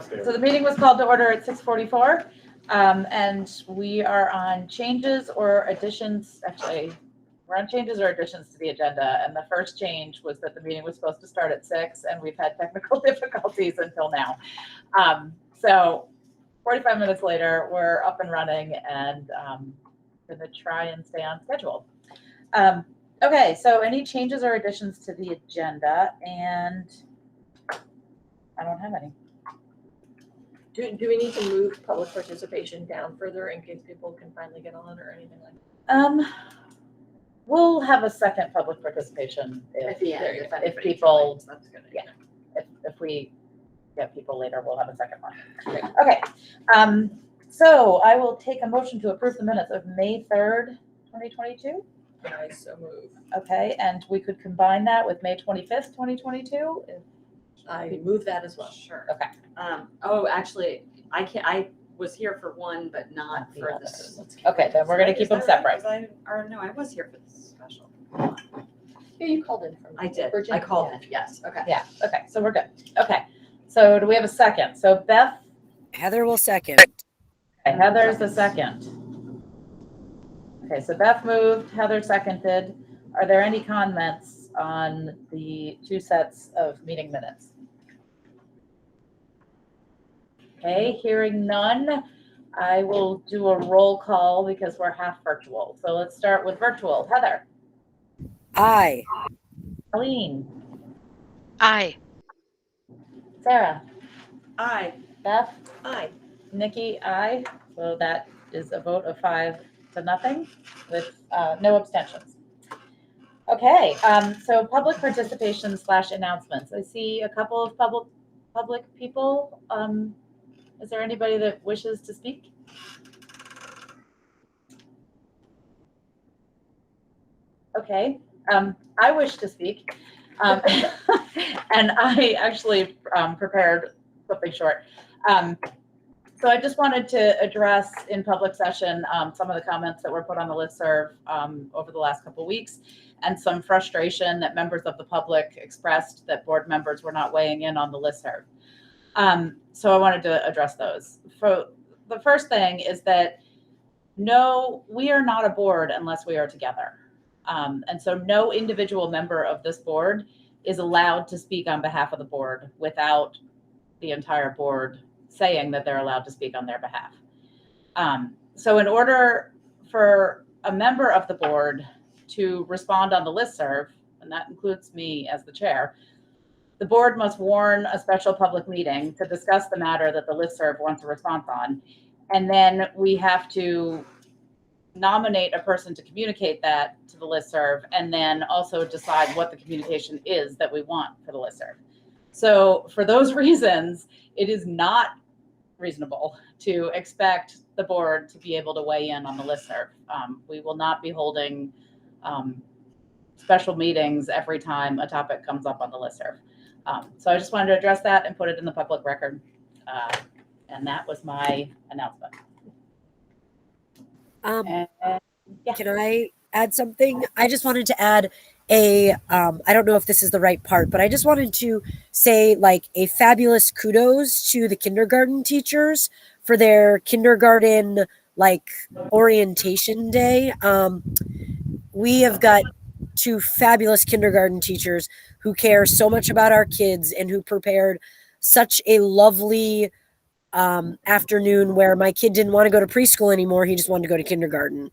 So the meeting was called to order at 6:44, and we are on changes or additions. Actually, we're on changes or additions to the agenda. And the first change was that the meeting was supposed to start at 6, and we've had technical difficulties until now. So 45 minutes later, we're up and running and going to try and stay on schedule. Okay, so any changes or additions to the agenda? And I don't have any. Do we need to move public participation down further in case people can finally get on or anything like that? We'll have a second public participation if people, joins, that's good. Yeah. If we get people later, we'll have a second one. Okay, so I will take a motion to approve the minutes of May 3rd, 2022. I so move. Okay, and we could combine that with May 25th, 2022. I move that as well. Sure. Okay. Oh, actually, I was here for one, but not for other. this. Okay, then we're gonna keep them separate. I was here for this special. Yeah, you called in from. I did. Virginia. I called it. Yes. Okay. Yeah, okay, so we're good. Okay, so do we have a second? So Beth, Heather will second. okay, Heather's the second. Okay, so Beth moved, Heather seconded. Are there any comments on the two sets of meeting minutes? Okay, hearing none, I will do a roll call because we're half virtual. So let's start with virtual. Heather. Aye. Colleen. Aye. Sarah. Aye. Beth. Aye. Nikki, aye. So that is a vote of 5-0 with no abstentions. Okay, so public participation / announcements. I see a couple of public people. Is there anybody that wishes to speak? Okay, I wish to speak. And I actually prepared something short. So I just wanted to address in public session some of the comments that were put on the listserv over the last couple of weeks, and some frustration that members of the public expressed that board members were not weighing in on the listserv. So I wanted to address those. For the first thing is that no, we are not a board unless we are together. And so no individual member of this board is allowed to speak on behalf of the board without the entire board saying that they're allowed to speak on their behalf. So in order for a member of the board to respond on the listserv, and that includes me as the chair, the board must warn a special public meeting to discuss the matter that the listserv wants a response on. And then we have to nominate a person to communicate that to the listserv, and then also decide what the communication is that we want for the listserv. So for those reasons, it is not reasonable to expect the board to be able to weigh in on the listserv. We will not be holding special meetings every time a topic comes up on the listserv. So I just wanted to address that and put it in the public record. And that was my announcement. Yeah. Can I add something? I just wanted to add I don't know if this is the right part, but I just wanted to say like a fabulous kudos to the kindergarten teachers for their kindergarten like orientation day. We have got two fabulous kindergarten teachers who care so much about our kids and who prepared such a lovely afternoon where my kid didn't want to go to preschool anymore. He just wanted to go to kindergarten.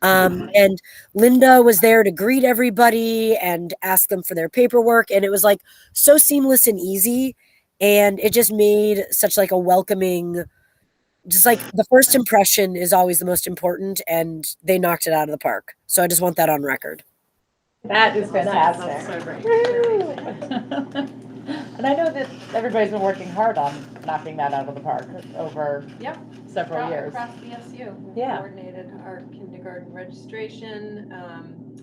And Linda was there to greet everybody and ask them for their paperwork. And it was like so seamless and easy. And it just made such like a welcoming, just like the first impression is always the most important. And they knocked it out of the park. So I just want that on record. That is fantastic. That's so great. And I know that everybody's been working hard on knocking that out of the park over several years. Across the SU. We coordinated our kindergarten registration,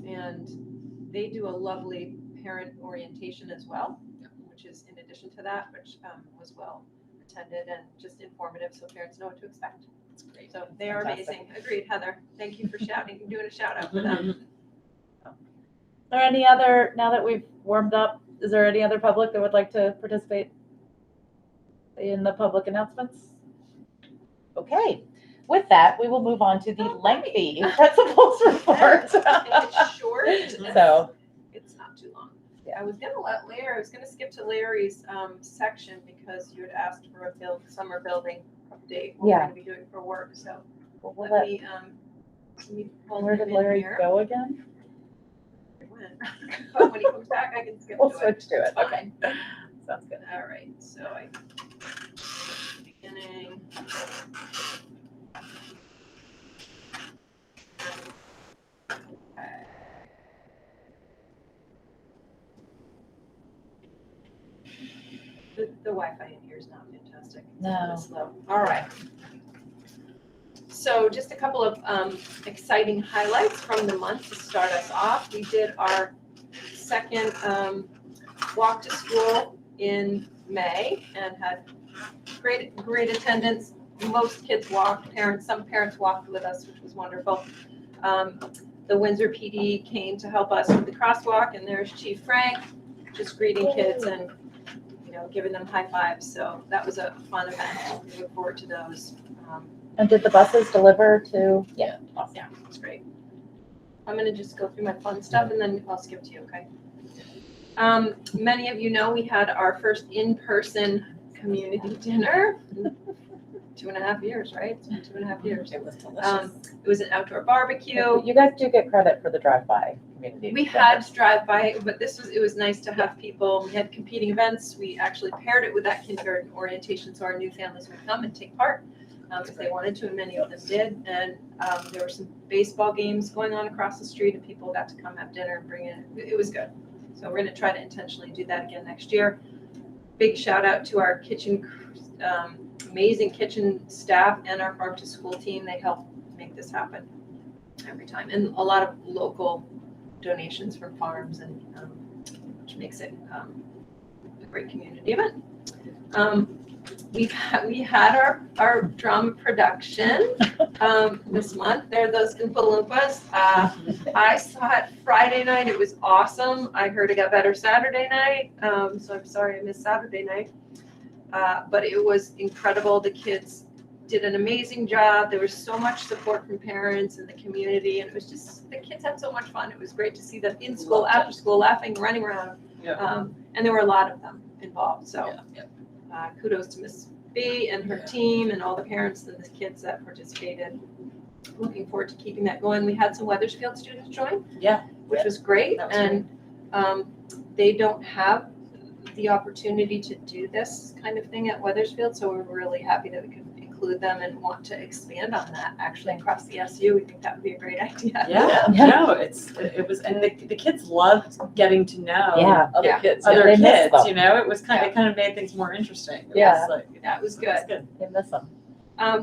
and they do a lovely parent orientation as well, which is in addition to that, which was well attended and just informative so parents know what to expect. That's great. So they are amazing. Agreed, Heather. Thank you for doing a shout out for them. Is there any other, now that we've warmed up, is there any other public that would like to participate? in the public announcements? Okay, with that, we will move on to the lengthy principal's report. It's short. So, It's not too long. Yeah. I was gonna skip to Larry's section because you had asked for a summer building update. What we're Yeah. gonna be doing for work, so we'll let me pull where him did in Larry here. go again? But when he comes back, I can skip We'll to it. switch to it. It's Okay, fine. sounds good. All right, so beginning. The Wi-Fi in here is not fantastic. It's No. really slow. All right. So just a couple of exciting highlights from the month to start us off. We did our second walk to school in May and had great attendance. Most kids walked. Some parents walked with us, which was wonderful. The Windsor PD came to help us with the crosswalk, and there's Chief Frank just greeting kids and giving them high fives. So that was a fun event. We look forward to those. And did the buses deliver to? Yeah. Awesome. Yeah, it's great. I'm gonna just go through my fun stuff and then I'll skip to you, okay? Many of you know we had our first in-person community dinner. 2.5 years, right? It's been 2.5 years. It was delicious. It was an outdoor barbecue. You guys do get credit for the drive-by community. We had drive-by, but it was nice to have people. We had competing events. We actually paired it with that kindergarten orientation, so our new families would come and take part if they wanted to, and many of them did. And there were some baseball games going on across the street, and people got to come have dinner and bring in. It was good. So we're going to try to intentionally do that again next year. Big shout out to our kitchen, amazing kitchen staff and our farm to school team. They help make this happen every time, and a lot of local donations from farms, and which makes it a great community event. We had our drama production this month. There are those Oompa Loompas. I saw it Friday night. It was awesome. I heard it got better Saturday night. So I'm sorry I missed Saturday night. But it was incredible. The kids did an amazing job. There was so much support from parents and the community, and it was just, the kids had so much fun. It was great to see them in school, after school, laughing, running around. Yeah. And there were a lot of them involved. So Yeah. kudos to Miss B and her team and all the parents and the kids that participated. Looking forward to keeping that going. We had some Wethersfield students join. Yeah. Which was great. That was And they don't have the opportunity to do this kind of thing at Wethersfield, so we're really happy that we could include them and want to expand on that actually across the SU. We think that would be a great idea. Yeah, Yeah. no, it was, and the kids loved getting to know Yeah. other Yeah. kids, They miss it them. was it kind of made things more interesting. It Yeah. was like, That was it was good. They miss them.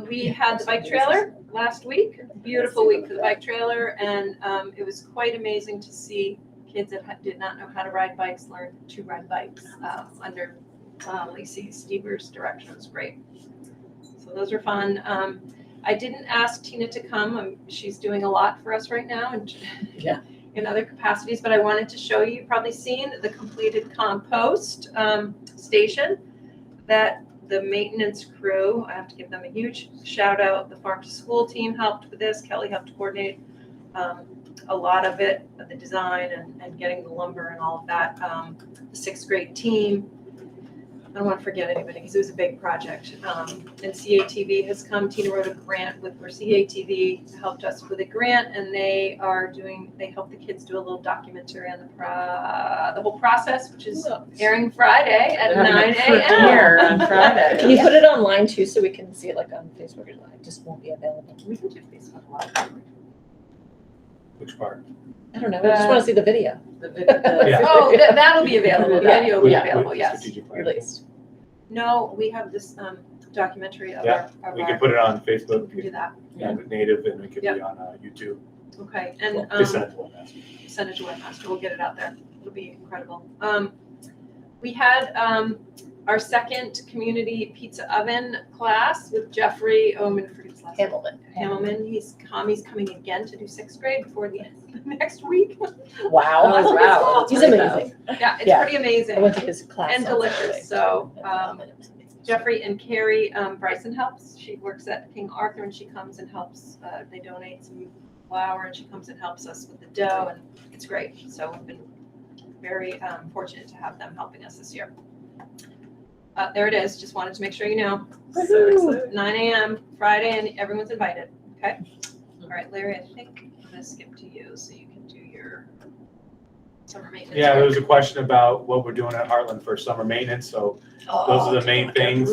We had the bike trailer last week, beautiful week for the bike trailer, and it was quite amazing to see kids that did not know how to ride bikes learn to ride bikes under Lacey Stever's direction. It was great. So those are fun. I didn't ask Tina to come. She's doing a lot for us right now and in other capacities, but I wanted to show you, you've probably seen the completed compost station that the maintenance crew, I have to give them a huge shout out. The farm to school team helped with this. Kelly helped coordinate a lot of it, the design and getting the lumber and all of that. The 6th grade team, I don't want to forget anybody because it was a big project. And CATV has come. Tina wrote a grant where CATV helped us with a grant, and they help the kids do a little documentary on the whole process, which is airing Friday at 9 Here a.m. on Friday. Can you put it online too, so we can see it like on Facebook? Or it just won't be available. We can do Facebook Live. Which part? I don't know. I just want to see the video. Yeah. Oh, that'll be available. The video will be With- available, with yes. strategic plan. Released. No, we have this documentary of Yeah, our. We can put it on We Facebook, can do that. and native, and we could be Yep. on YouTube. Okay, and Well, just send it to Webmaster. send it to Webmaster. We'll get it out there. It'll be incredible. We had our second community pizza oven class with Jeffrey. Oh, I'm gonna forget his last name. Hamilman. He's coming again to do 6th grade before the end of next week. Wow. Oh, wow. He's amazing. Yeah, it's Yeah. pretty I amazing went to his class. and on Saturday. delicious. So Jeffrey and Carrie Bryson helps. She works at King Arthur and she comes and helps. They donate some flour and she comes and helps us with the dough and it's great. So we've been very fortunate to have them helping us this year. There it is. Just wanted to make sure you know. So it's 9 a.m. Friday and everyone's invited. Okay. All right, Larry, I think I'm going to skip to you so you can do your summer maintenance. Yeah, there was a question about what we're doing at Heartland for summer maintenance, so those are the main things.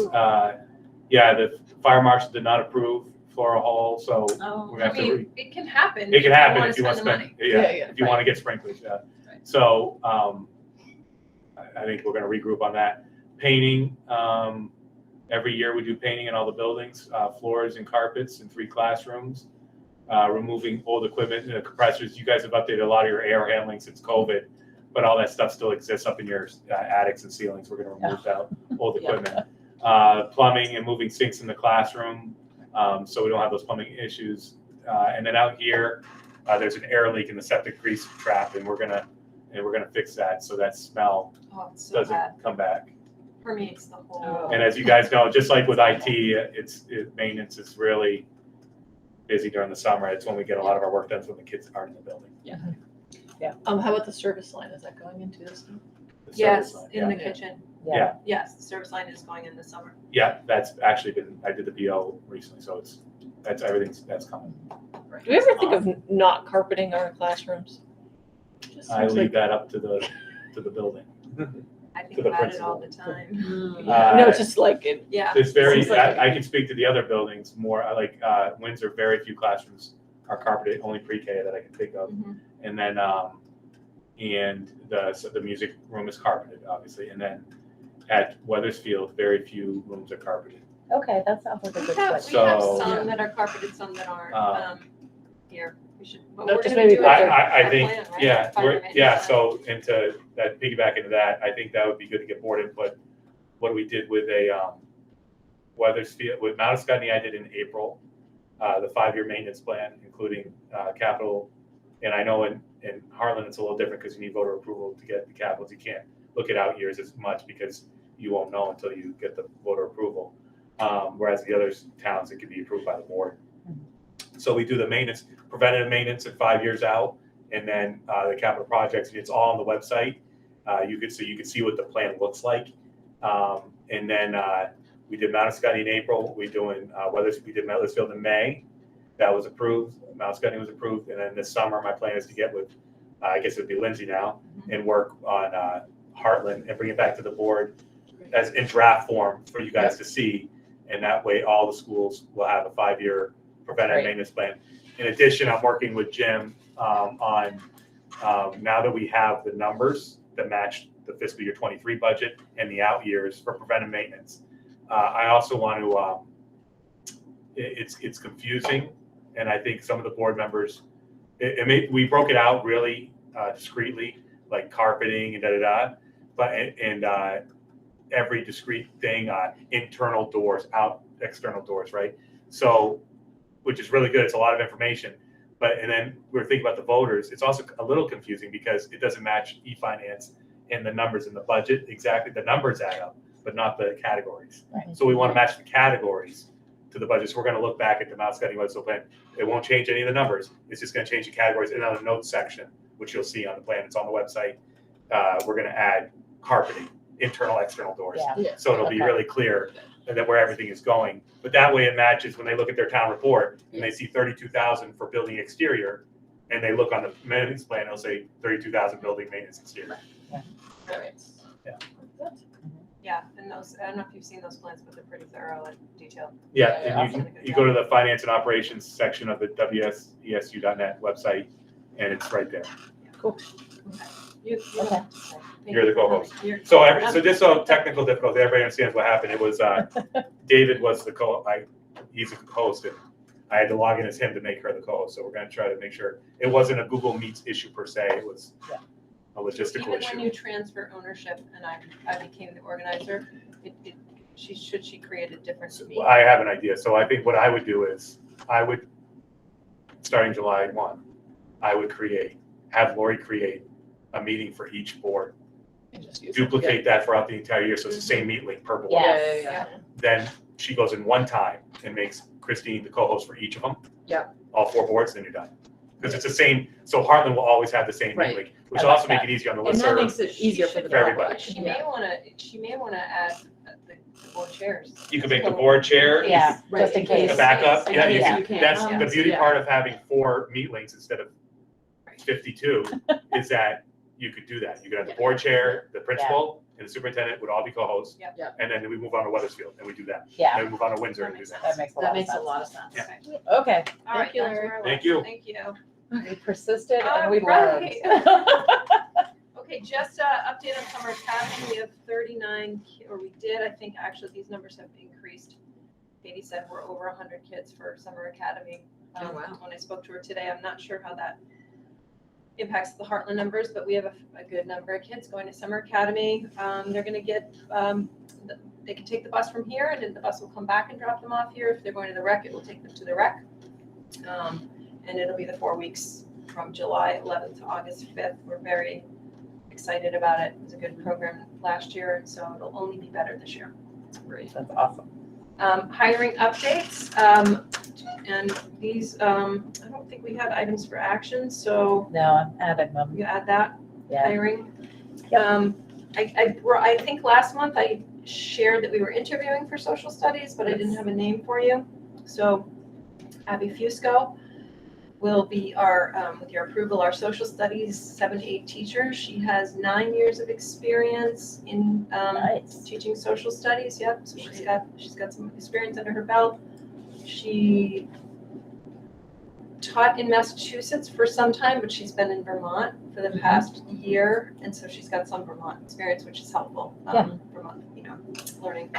Yeah, the fire marshal did not approve Floral Hall, so Oh, we're gonna I have to. mean, it can happen. It can happen wanna if you want to spend the spend, money. if you want to get sprinklers, yeah. Right. So, I think we're gonna regroup on that. Painting, every year we do painting in all the buildings, floors and carpets in 3 classrooms. Removing old equipment, compressors. You guys have updated a lot of your air handling since COVID, but all that stuff still exists up in your attics and ceilings. We're gonna remove that old equipment. Plumbing and moving sinks in the classroom, so we don't have those plumbing issues. And then out here, there's an air leak in the septic grease trap, and we're gonna fix that so that smell Oh, it's so bad. doesn't come back. Permeates the whole. And as you guys know, just like with IT, maintenance is really busy during the summer. It's when we get a lot of our work done, when the kids aren't in the building. How about the service line? Is that going into this? The Yes, service line, in yeah. the kitchen. Yeah. Yes, the service line is going in this summer. Yeah, that's actually been, I did the PO recently, so that's coming. Do we ever think of not carpeting our classrooms? Just I seems leave like- that up to the building. I think To the about it all principal. the time. No, it's just like it. Yeah. It's very, Seems like- I can speak to the other buildings more. I like Windsor, very few classrooms are carpeted, only pre-K that I can think of. Mhm. And then, and the music room is carpeted, obviously. And then at Weathersfield, very few rooms are carpeted. Okay, that sounds like a We good have choice. So- some that are carpeted, some that aren't. Here, we should. But No, we're just gonna maybe do put it the- I our think, plan, right? yeah, Fire we're, maintenance yeah, plan. so into that, piggyback into that, I think that would be good to get board input. What we did with Weathersfield, with Mount Scottney, I did in April, the 5-year maintenance plan, including capital. And I know in Harlan, it's a little different because you need voter approval to get the capitals. You can't look at out years as much because you won't know until you get the voter approval. Whereas the other towns, it can be approved by the board. So we do the maintenance, preventative maintenance at 5 years out, and then the capital projects. It's all on the website. You can see what the plan looks like. And then we did Mount Scottney in April. We did Weathersfield in May. That was approved. Mount Scottney was approved. And then this summer, my plan is to get with, I guess it would be Lindsay now, and work on Heartland and bring it back to the board as in draft form for you guys to see. And that way, all the schools will have a 5-year preventive maintenance plan. In addition, I'm working with Jim on now that we have the numbers that match the fiscal year 23 budget and the out years for preventive maintenance. I also want to. It's confusing, and I think some of the board members. We broke it out really discreetly, like carpeting and but every discrete thing, internal doors, external doors, right? So, which is really good. It's a lot of information. And then we're thinking about the voters. It's also a little confusing because it doesn't match e-finance and the numbers in the budget. Exactly. The numbers add up, but not the categories. Right. So we want to match the categories to the budget. So we're going to look back at the Mount Scottney Weathersfield plan. It won't change any of the numbers. It's just going to change the categories. And on the notes section, which you'll see on the plan, it's on the website. We're going to add carpeting, internal, external doors. Yeah. So it'll be Okay. really clear that where everything is going. But that way it matches when they look at their town report and they see 32,000 for building exterior, and they look on the maintenance plan, it'll say 32,000 building maintenance exterior. Yeah, and those, I don't know if you've seen those plans, but they're pretty thorough and detailed. Yeah, Yeah, and you go to the finance and operations section of the WSESU.net website, and it's right there. You Okay. You're the co-host. You're- So just so technical difficulty, everybody understands what happened. It was David was he's a host, and I had to log in as him to make her the co-host. So we're going to try to make sure it wasn't a Google Meets issue per se. It was a logistical Even when issue. you transfer ownership and I became the organizer, she create a different meeting? I have an idea. So I think what I would do is starting July 1, I would have Lori create a meeting for each board And just use it. duplicate that throughout the entire year, so it's the same meet link per board. Yes. Then she goes in one time and makes Christine the co-host for each of them. Yep. All 4 boards, then you're done. Because it's the same, so Heartland will always have the same meet Right. link, which I will like also make that. it easier on the And that listserv. makes it easier for the For everybody. board. She may wanna add the board chairs. You can make the board chair. Yeah, Right. just in case. The backup, In yeah, case you Yeah. you can, can't. that's the beauty Yeah. part of having 4 meet links instead of 52, is that you could do that. You could have the board chair, the principal, and the superintendent would all be co-hosts. Yep. Yep. And then we move on to Weathersfield, and we do that. Yeah, Then we move on to Windsor and do that. that makes a lot That of makes a sense. lot of sense. Yeah. Okay, All right, Thank you, that's Larry. where I was. Thank you. Thank you. we persisted and we All learned. Okay, just update on Summer Academy. We have 39, or we did, I think, actually, these numbers have increased. Katie said we're over 100 kids for Summer Academy. Oh, wow. When I spoke to her today, I'm not sure how that impacts the Heartland numbers, but we have a good number of kids going to Summer Academy. They're gonna get, they can take the bus from here, and then the bus will come back and drop them off here. If they're going to the rec, it will take them to the rec. And it'll be the 4 weeks from July 11th to August 5th. We're very excited about it. It was a good program last year, and so it'll only be better this year. Great, that's awesome. Hiring updates, and these, I don't think we had items for action, so No, I'm adding them. you add that, Yeah. hiring. I think last month I shared that we were interviewing for social studies, but I didn't have a name for you. So Abby Fusco will be our, with your approval, our social studies 7-8 teacher. She has 9 years of experience in Nice. teaching social studies. Yep, so she's got some experience under her belt. She taught in Massachusetts for some time, but she's been in Vermont for the past year, and so she's got some Vermont experience, which is helpful. Vermont, learning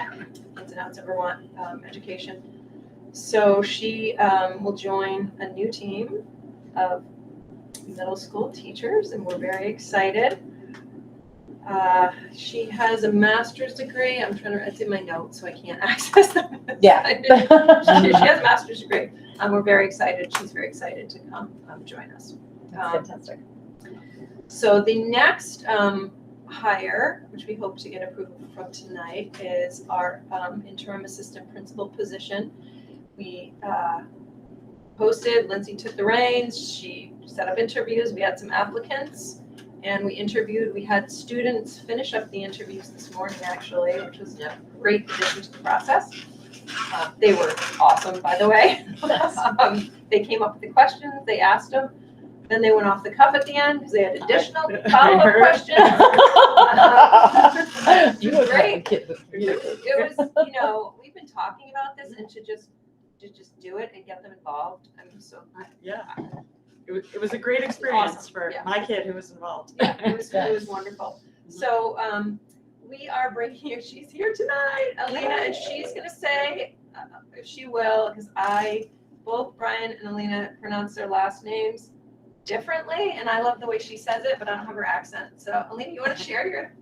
ins and outs of Vermont education. So she will join a new team of middle school teachers, and we're very excited. She has a master's degree. It's in my notes, so I can't access them. Yeah. She has a master's degree. We're very excited. She's very excited to come join us. That's fantastic. So the next hire, which we hope to get approval from tonight, is our interim assistant principal position. We posted, Lindsay took the reins, she set up interviews, we had some applicants, and we interviewed. We had students finish up the interviews this morning, actually, which was a great addition to the process. They were awesome, by the way. They came up with the questions, they asked them, then they went off the cuff at the end because they had additional follow-up questions. You It was would great. have a kid with you. It was, we've been talking about this, and to just do it and get them involved. I'm so, Yeah. It was a great experience Awesome. for Yeah. my kid who was involved. yeah, it was wonderful. So, we are bringing her, she's here tonight, Alina, and she's gonna say, if she will, because both Brian and Alina pronounce their last names differently, and I love the way she says it, but I don't have her accent. So, Alina, you wanna share your?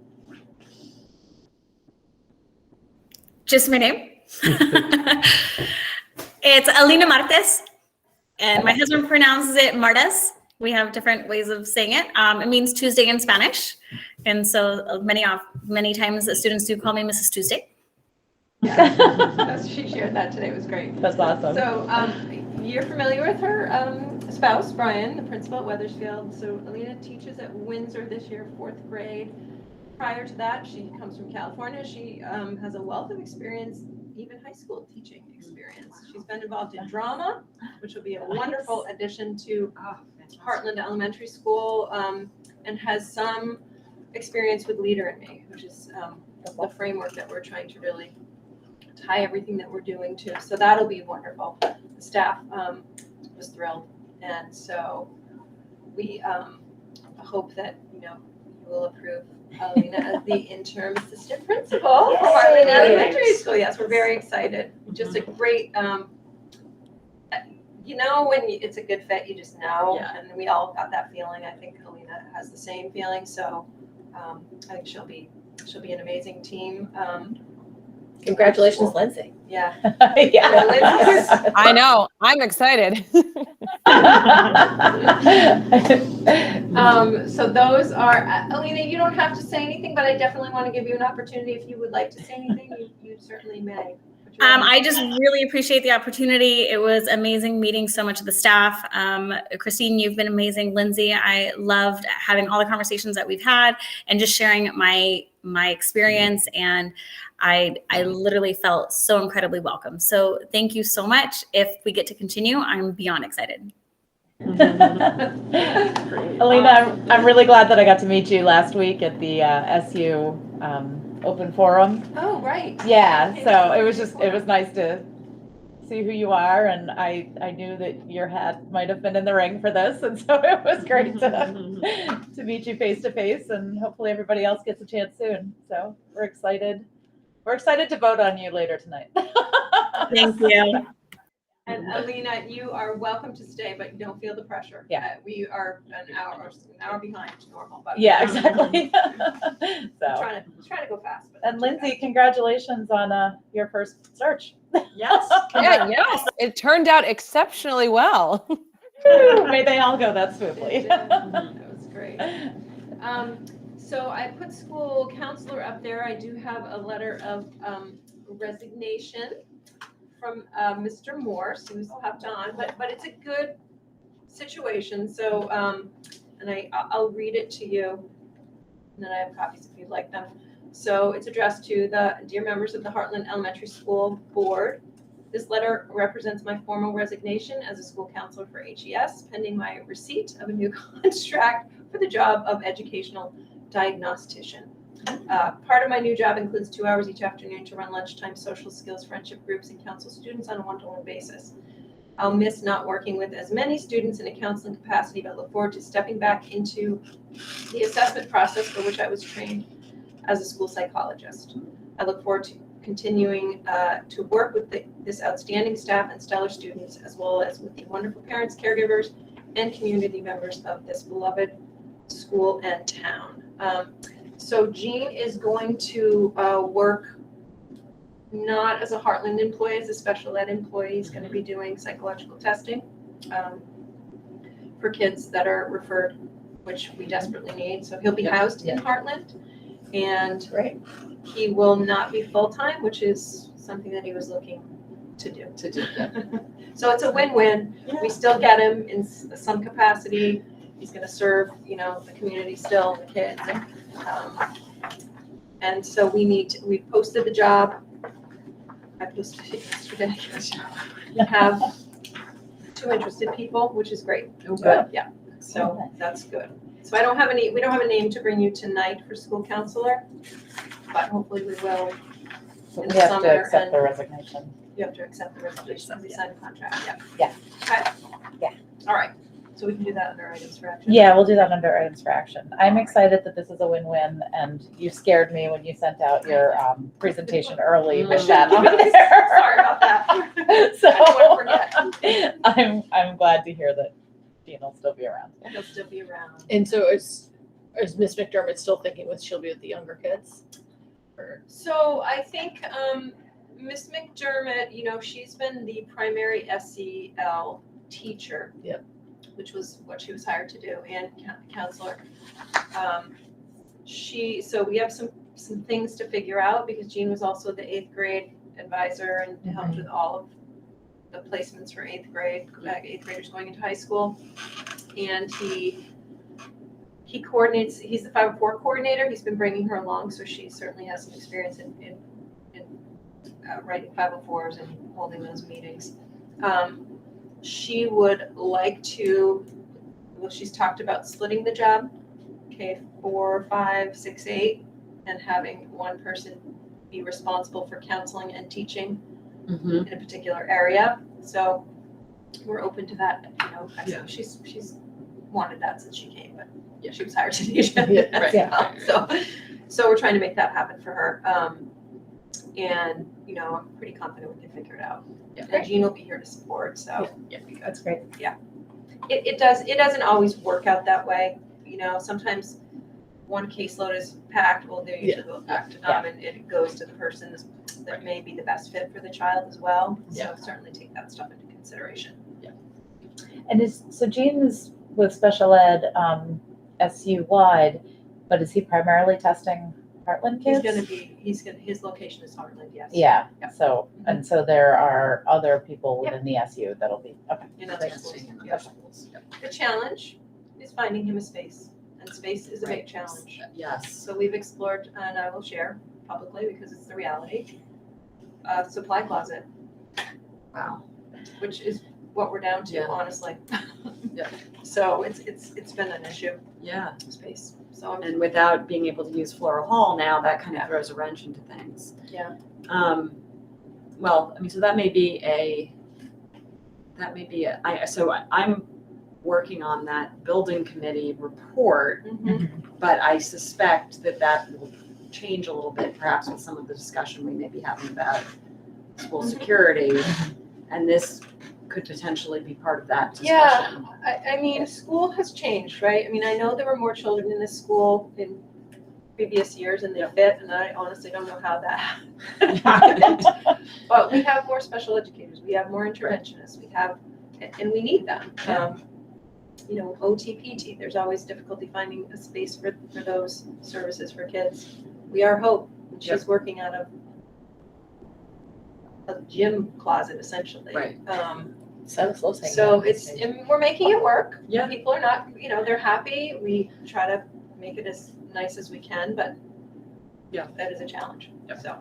Just my name. It's Alina Martes, and my husband pronounces it Martes. We have different ways of saying it. It means Tuesday in Spanish, and so many times the students do call me Mrs. Tuesday. Yeah, she shared that today. It was great. That's awesome. So, you're familiar with her spouse, Brian, the principal at Wethersfield. So Alina teaches at Windsor this year, 4th grade. Prior to that, she comes from California. She has a wealth of experience, even high school teaching experience. She's been involved in drama, which will be a wonderful addition to Heartland Elementary School, and has some experience with Leader in Me, which is the framework that we're trying to really tie everything that we're doing to. So that'll be wonderful. The staff was thrilled, and so we hope that you will approve Alina as the interim assistant principal for Heartland Elementary School. Yes, we're very excited. Just a great, when it's a good fit, you just know, and we all got that feeling. I think Alina has the same feeling. So I think she'll be an amazing team. Congratulations, Lindsay. Yeah. Yeah. I know. I'm excited. So those are, Alina, you don't have to say anything, but I definitely want to give you an opportunity. If you would like to say anything, you certainly may. I just really appreciate the opportunity. It was amazing meeting so much of the staff. Christine, you've been amazing. Lindsay, I loved having all the conversations that we've had and just sharing my experience. And I literally felt so incredibly welcome. So thank you so much. If we get to continue, I'm beyond excited. Alina, I'm really glad that I got to meet you last week at the SU Open Forum. Oh, right. Yeah, so it was nice to see who you are, and I knew that your hat might have been in the ring for this, and so it was great to meet you face to face, and hopefully everybody else gets a chance soon. So we're excited. We're excited to vote on you later tonight. Thank you. And Alina, you are welcome to stay, but don't feel the pressure. Yeah. We are an hour behind normal, but. Yeah, exactly. So. Trying to go fast. But And Lindsay, congratulations on your first search. Yes. Yeah, yes. It turned out exceptionally well. May they all go that smoothly. That was great. So I put school counselor up there. I do have a letter of resignation from Mr. Morse, who's hopped on, but it's a good situation. So, and I'll read it to you, and then I have copies if you'd like them. So it's addressed to the dear members of the Heartland Elementary School Board. This letter represents my formal resignation as a school counselor for HES, pending my receipt of a new contract for the job of educational diagnostician. Part of my new job includes 2 hours each afternoon to run lunchtime social skills friendship groups and counsel students on a one-to-one basis. I'll miss not working with as many students in a counseling capacity, but look forward to stepping back into the assessment process for which I was trained as a school psychologist. I look forward to continuing to work with this outstanding staff and stellar students, as well as with the wonderful parents, caregivers, and community members of this beloved school and town. So Jean is going to work not as a Heartland employee, as a special ed employee. He's going to be doing psychological testing for kids that are referred, which we desperately need. So he'll be housed in Heartland, and he will not be full-time, which is something that he was looking to do. So it's a win-win. Yeah. We still get him in some capacity. He's going to serve, the community still, the kids. And so we posted the job. I posted it yesterday. We have 2 interested people, which is great. Good. Yeah, so that's good. So we don't have a name to bring you tonight for school counselor, but hopefully we will in We the have summer. to accept And the resignation. you have to accept the resignation, we signed a contract, yeah. Yeah. Okay. Yeah. All right, so we can do that under items for action. Yeah, we'll do that under items for action. I'm excited that this is a win-win, and you scared me when you sent out your presentation early, Michelle. Sorry about that. So I don't want to forget. I'm glad to hear that Dean will still be around. He'll still be around. And so is Miss McDermott still thinking she'll be with the younger kids? Or So I think Miss McDermott, she's been the primary SEL teacher. Yep. Which was what she was hired to do, and counselor. So we have some things to figure out, because Jean was also the 8th grade advisor and helped with all of the placements for 8th graders going into high school. And he coordinates, he's the 504 coordinator. He's been bringing her along, so she certainly has some experience in writing 504s and holding those meetings. She would like to, she's talked about splitting the job, K4, 5, 6, 8, and having one person be responsible for counseling and teaching in a particular area. So we're open to that. She's wanted that since she came, but she was hired to teach. So we're trying to make that happen for her. And I'm pretty confident we can figure it out. And Jean will be here to support. So That's great. It doesn't always work out that way. Sometimes one caseload is packed, well, they're usually both packed. Yeah. And it goes to the person that may be the best fit for the child as well. Yeah. So certainly take that stuff into consideration. And so Gene is with special ed, SU wide, but is he primarily testing Heartland kids? His location is Heartland, yes. Yeah, Yep. so, and so there are other people within the SU that'll be, okay. In other schools. Yep. The challenge is finding him a space, and space is a big challenge. Yes. So we've explored, and I will share publicly because it's the reality, a supply closet, Wow. which is what we're down to, Yeah. honestly. Yeah. So it's been an issue, Yeah. space. So And without being able to use Floral Hall now, that kind of throws a wrench into things. Yeah. Well, I mean, so that may be so I'm working on that building committee report, but I suspect that will change a little bit, perhaps with some of the discussion we may be having about school security. And this could potentially be part of that discussion. I mean, school has changed, right? I mean, I know there were more children in this school in previous years and they fit, and I honestly don't know how that happened. But we have more special educators, we have more interventionists, and we need them. OT, PT, there's always difficulty finding a space for those services for kids. We are Hope, and she's working out of a gym closet essentially. Right. Sounds close. So and we're making it work. Yeah. People are not, they're happy. We try to make it as nice as we can, but that is a challenge. Yep. So.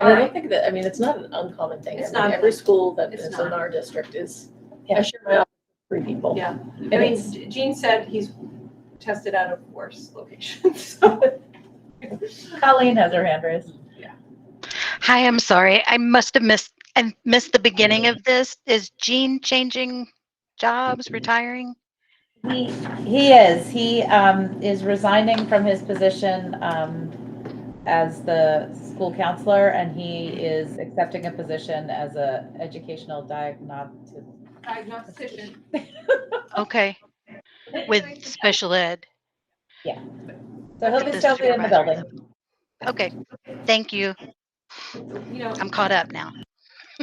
And I don't think that, it's not an uncommon thing. It's I mean, not. every school that It's is not. in our district is, Yeah. I share my office with 3 people. Yeah. And I mean, it's- Gene said he's tested out of worse locations. So. Colleen has her hand raised. Hi, I'm sorry. I must have missed the beginning of this. Is Gene changing jobs, retiring? He is. He is resigning from his position as the school counselor, and he is accepting a position as a educational Diagnostician. Okay, with special ed. Yeah. So he'll be The still be in the building. Okay, thank you. I'm caught up now.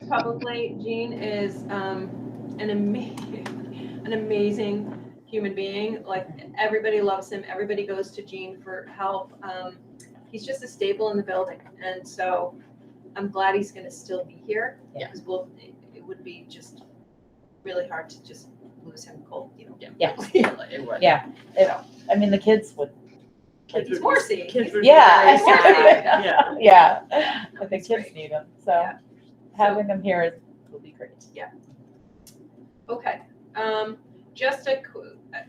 Publicly, Gene is an amazing human being. Like, everybody loves him. Everybody goes to Gene for help. He's just a staple in the building, and so I'm glad he's going to still be here. Yeah. Because it would be just really hard to just lose him cold. Yeah. It would. Yeah. The kids would. He's horsey. Yeah. Yeah. Yeah. I think He's kids great. need him. So Yeah. having him here will be great. Okay.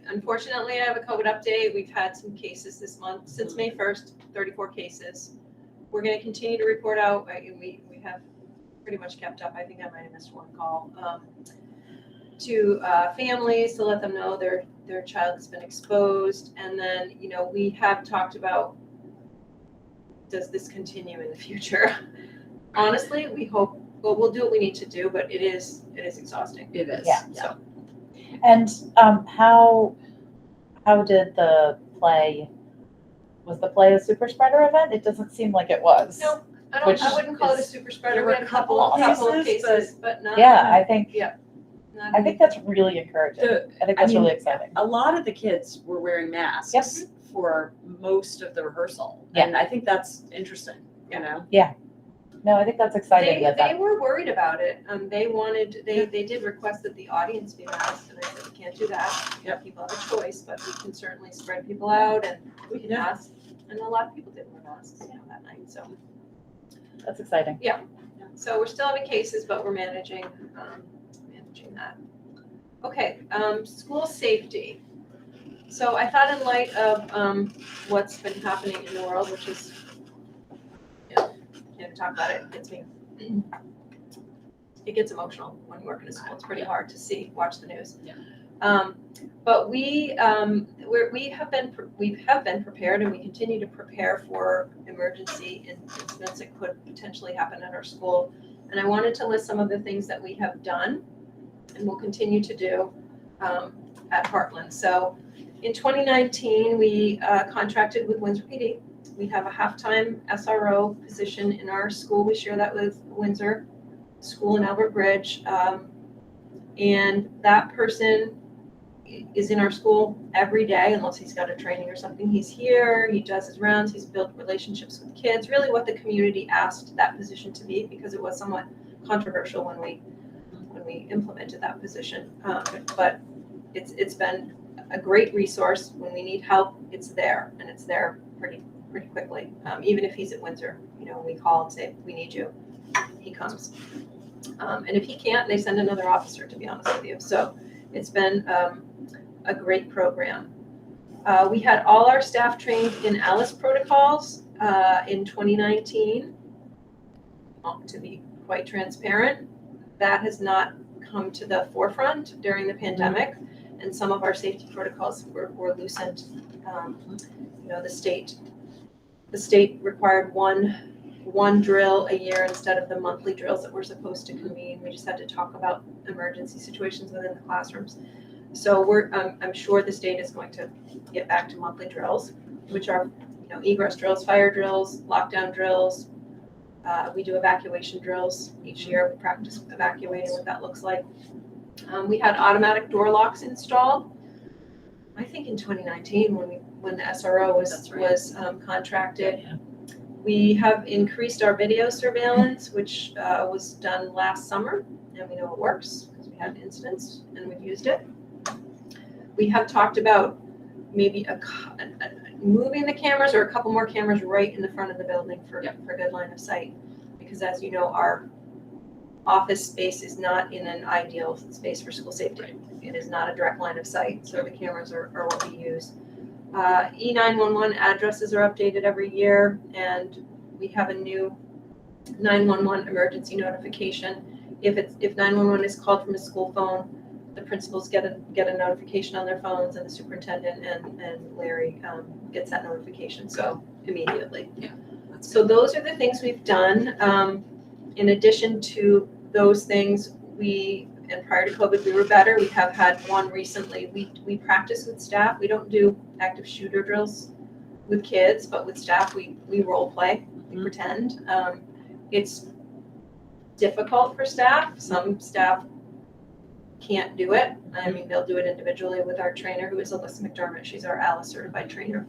Unfortunately, I have a COVID update. We've had some cases this month. Since May 1st, 34 cases. We're going to continue to report out. We have pretty much kept up. I think I might have missed one call to families to let them know their child has been exposed. And then, we have talked about, does this continue in the future? Honestly, we hope, we'll do what we need to do, but it is exhausting. It is. Yeah. So. And how did was the play a super spreader event? It doesn't seem like it was. No, I wouldn't call it a super spreader. there We were had a couple of cases, but not. Yeah, I think not that's really encouraging. I think that's really exciting. A lot of the kids were wearing masks Yes. for most of the rehearsal. Yeah. And I think that's interesting, No, I think that's exciting. They were worried about it. They did request that the audience be masked, and I said, we can't do that. People have a choice, but we can certainly spread people out and we can mask. And a lot of people did wear masks, that night, so. That's exciting. So we're still having cases, but we're managing that. Okay, school safety. So I thought in light of what's been happening in the world, which is, to talk about it gets emotional when you work in a school. It's pretty hard to watch the news. But we have been prepared, and we continue to prepare for emergency incidents that could potentially happen at our school. And I wanted to list some of the things that we have done and will continue to do at Heartland. So In 2019, we contracted with Windsor PD. We have a half-time SRO position in our school. We share that with Windsor School in Albert Bridge. And that person is in our school every day, unless he's got a training or something. He's here, he does his rounds, he's built relationships with kids, really what the community asked that position to be, because it was somewhat controversial when we implemented that position. But it's been a great resource. When we need help, it's there, and it's there pretty quickly. Even if he's at Windsor, we call and say, we need you, he comes. And if he can't, they send another officer, to be honest with you. So it's been a great program. We had all our staff trained in ALICE protocols in 2019. To be quite transparent, that has not come to the forefront during the pandemic, and some of our safety protocols were loosened. The state required one drill a year instead of the monthly drills that we're supposed to convene. We just had to talk about emergency situations within the classrooms. So I'm sure the state is going to get back to monthly drills, which are egress drills, fire drills, lockdown drills. We do evacuation drills each year. We practice evacuating, what that looks like. We had automatic door locks installed, I think in 2019 when the SRO was contracted. Yeah. We have increased our video surveillance, which was done last summer, and we know it works because we had incidents and we've used it. We have talked about maybe moving the cameras or a couple more cameras right in the front of the building for good line of sight, because as you know, our office space is not in an ideal space for school safety. Right. It is not a direct line of sight, so the cameras are what we use. E911 addresses are updated every year, and we have a new 911 emergency notification. If 911 is called from a school phone, the principals get a notification on their phones, and the superintendent and Larry gets that notification, so immediately. Yeah. So those are the things we've done. In addition to those things, and prior to COVID, we were better. We have had one recently. We practice with staff. We don't do active shooter drills with kids, but with staff, we role play. We pretend. It's difficult for staff. Some staff can't do it. I mean, they'll do it individually with our trainer, who is Alyssa McDermott. She's our ALICE certified trainer.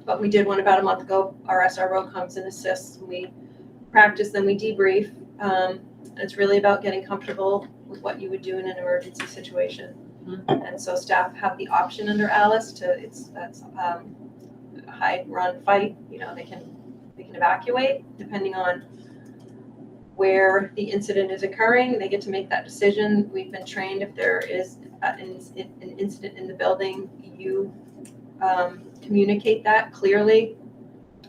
But we did one about a month ago. Our SRO comes and assists. We practice, then we debrief. It's really about getting comfortable with what you would do in an emergency situation. And so staff have the option under ALICE that's hide, run, fight. They can evacuate depending on where the incident is occurring. They get to make that decision. We've been trained, if there is an incident in the building, you communicate that clearly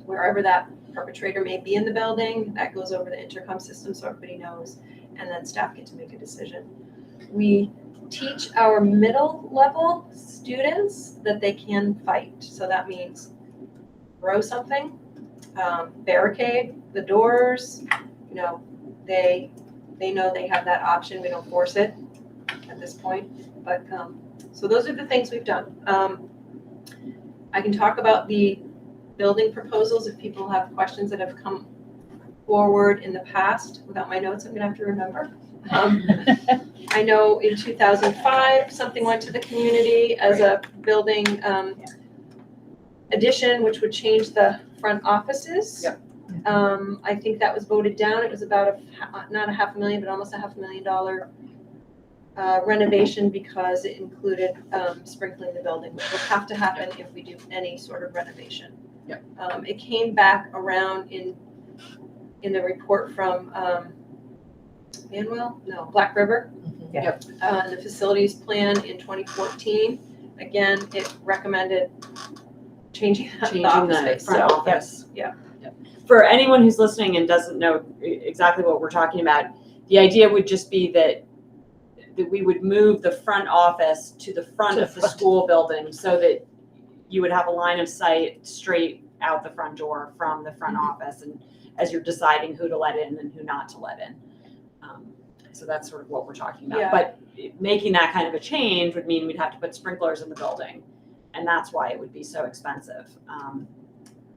wherever that perpetrator may be in the building. That goes over the intercom system so everybody knows, and then staff get to make a decision. We teach our middle level students that they can fight. So that means throw something, barricade the doors. They know they have that option. We don't force it at this point, but so those are the things we've done. I can talk about the building proposals if people have questions that have come forward in the past. Without my notes, I'm gonna have to remember. I know in 2005, something went to the community as a building addition, which would change the front offices. Yep. I think that was voted down. It was about not $500,000, but almost $500,000 renovation, because it included sprinkling the building, which will have to happen if we do any sort of renovation. Yep. It came back around in the report from Black River. Mm-hmm. Yep. The facilities plan in 2014. Again, it recommended changing the office front office. Yeah. For anyone who's listening and doesn't know exactly what we're talking about, the idea would just be that we would move the front office to the front of the school building, so that you would have a line of sight straight out the front door from the front office, and as you're deciding who to let in and who not to let in. So that's sort of what we're talking about. Yeah. But making that kind of a change would mean we'd have to put sprinklers in the building. And that's why it would be so expensive.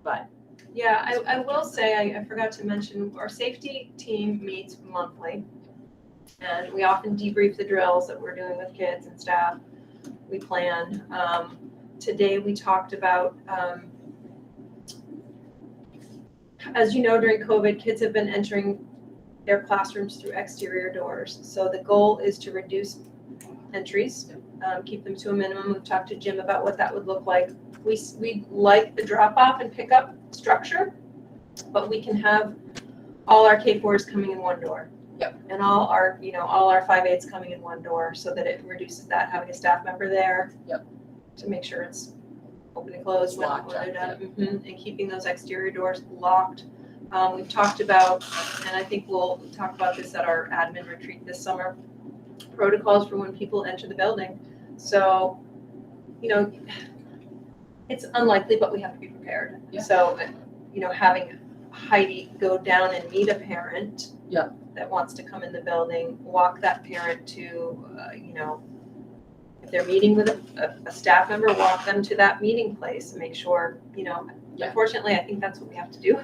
But Yeah, I will say, I forgot to mention, our safety team meets monthly. And we often debrief the drills that we're doing with kids and staff. We plan. Today we talked about, as you know, during COVID, kids have been entering their classrooms through exterior doors. So the goal is to reduce entries, keep them to a minimum. We've talked to Jim about what that would look like. We like the drop off and pick up structure, but we can have all our K4s coming in one door. Yep. And all our 5/8s coming in one door, so that it reduces that, having a staff member there. Yep. To make sure it's open and closed It's when locked they're up, done. Mhm. And keeping those exterior doors locked. We've talked about, and I think we'll talk about this at our admin retreat this summer, protocols for when people enter the building. So, it's unlikely, but we have to be prepared. Yeah. So, having Heidi go down and meet a parent Yeah. that wants to come in the building, walk that parent to, if they're meeting with a staff member, walk them to that meeting place and make sure, Yeah. Unfortunately, I think that's what we have to do.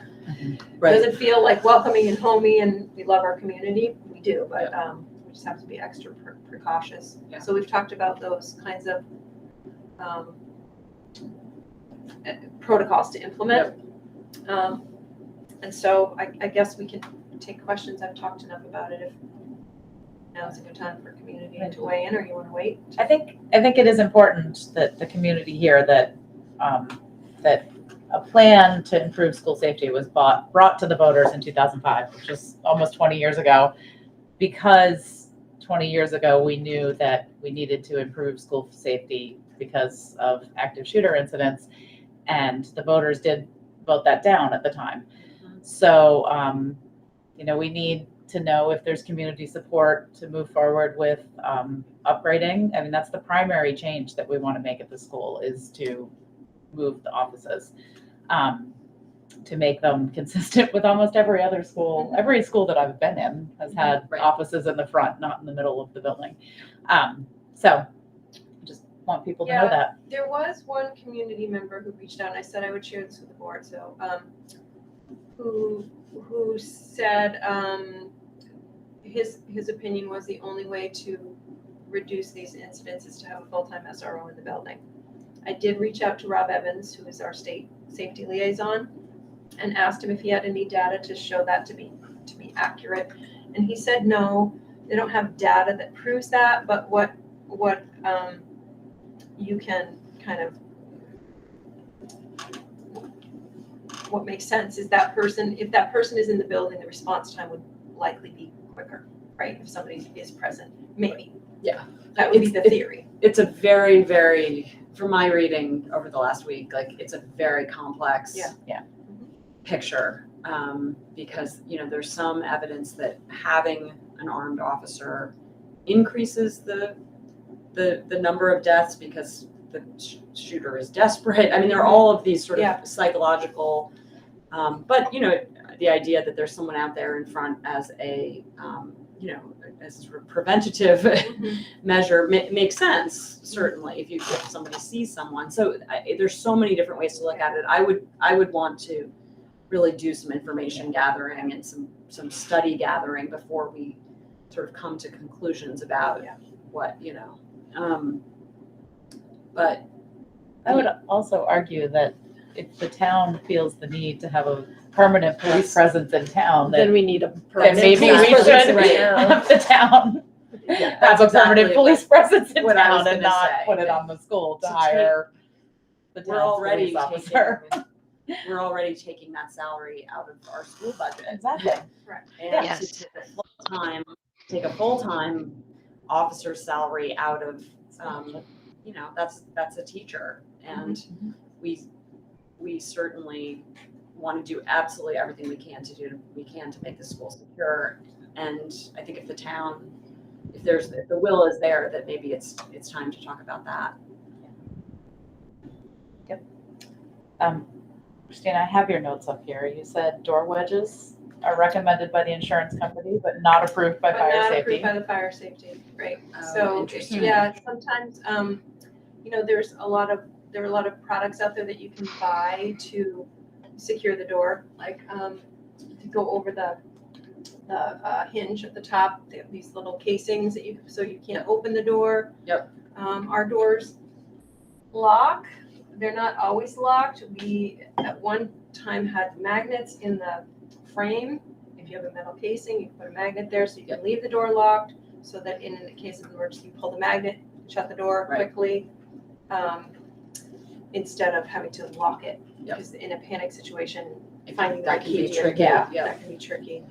Right. Does it feel like welcoming and homey and we love our community? We do, but we just have to be extra precautious. Yeah. So we've talked about those kinds of protocols to implement. And so I guess we can take questions. I've talked enough about it. If now's a good time for community to weigh in, or you want to wait? I think it is important that the community hear that that a plan to improve school safety was brought to the voters in 2005, which is almost 20 years ago, because 20 years ago we knew that we needed to improve school safety because of active shooter incidents, and the voters did vote that down at the time. So, we need to know if there's community support to move forward with upgrading. I mean, that's the primary change that we want to make at the school, is to move the offices to make them consistent with almost every other school. Every school that I've been in has had offices in the front, not in the middle of the building. So just want people to know that. There was one community member who reached out, and I said I would share this with the board. So, who said his opinion was the only way to reduce these incidents is to have a full-time SRO in the building. I did reach out to Rob Evans, who is our state safety liaison, and asked him if he had any data to show that to be accurate. And he said no, they don't have data that proves that, but what you can kind of, what makes sense is that person, if that person is in the building, the response time would likely be quicker, right? If somebody is present, maybe. Yeah. That would be the theory. It's a very, very, from my reading over the last week, it's a very complex picture, because there's some evidence that having an armed officer increases the number of deaths because the shooter is desperate. I mean, there are all of these sort of psychological, but the idea that there's someone out there in front as a as a sort of preventative measure makes sense, certainly, if somebody sees someone. So there's so many different ways to look at it. I would want to really do some information gathering and some study gathering before we sort of come to conclusions about what, but I would also argue that if the town feels the need to have a permanent police presence in town, Then we need a then permanent maybe police we should presence. have the town have a permanent police presence in what I was town and gonna not say. put it on the school to To hire the we're town's already police officer. taking that salary out of our school budget. Exactly. And Yes. to take a full-time officer's salary out of, that's a teacher. And we certainly want to do absolutely everything we can to make the school secure. And I think if the will is there, that maybe it's time to talk about that. Christina, I have your notes up here. You said door wedges. are recommended by the insurance company, but not approved by But fire not safety. approved by the fire safety, right? Oh, So, interesting. yeah, sometimes, you know, there are a lot of products out there that you can buy to secure the door, like, to go over the hinge at the top. They have these little casings that so you can't open the door. Yep. Our doors lock. They're not always locked. We at one time had magnets in the frame. If you have a metal casing, you can put a magnet there so you can leave the door locked, so that in the case of emergency, you pull the magnet, shut the door quickly, instead of having to lock it. Because in a panic situation, finding that that can be key, tricky. that can be tricky.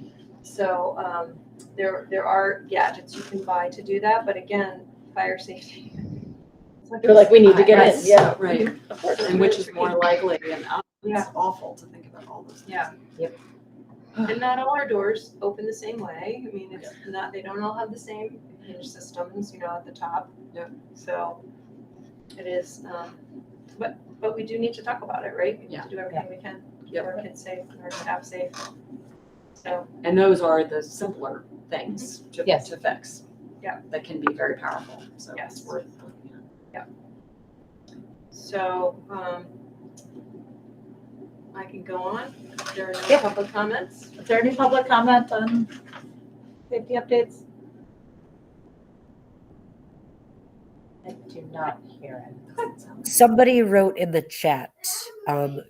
So there are gadgets you can buy to do that, but again, fire safety. They're like, we need to get in, yeah. Right. Of course, And which is more likely, and Yeah. it's awful to think about all those things. Yeah. Yep. And not all our doors open the same way. I mean, it's not, they don't all have the same hinge systems, you know, at the top. Yeah. So it is, but we do need to talk about it, right? We need Yeah. to do everything we can to keep our kids safe and our staff safe. So, And those are the simpler things to fix. Yeah. That can be very powerful, so Yes. it's worth looking at. so, I can go on. If there are no public comments. Is there any public comment on safety updates? I do not hear it. Somebody wrote in the chat.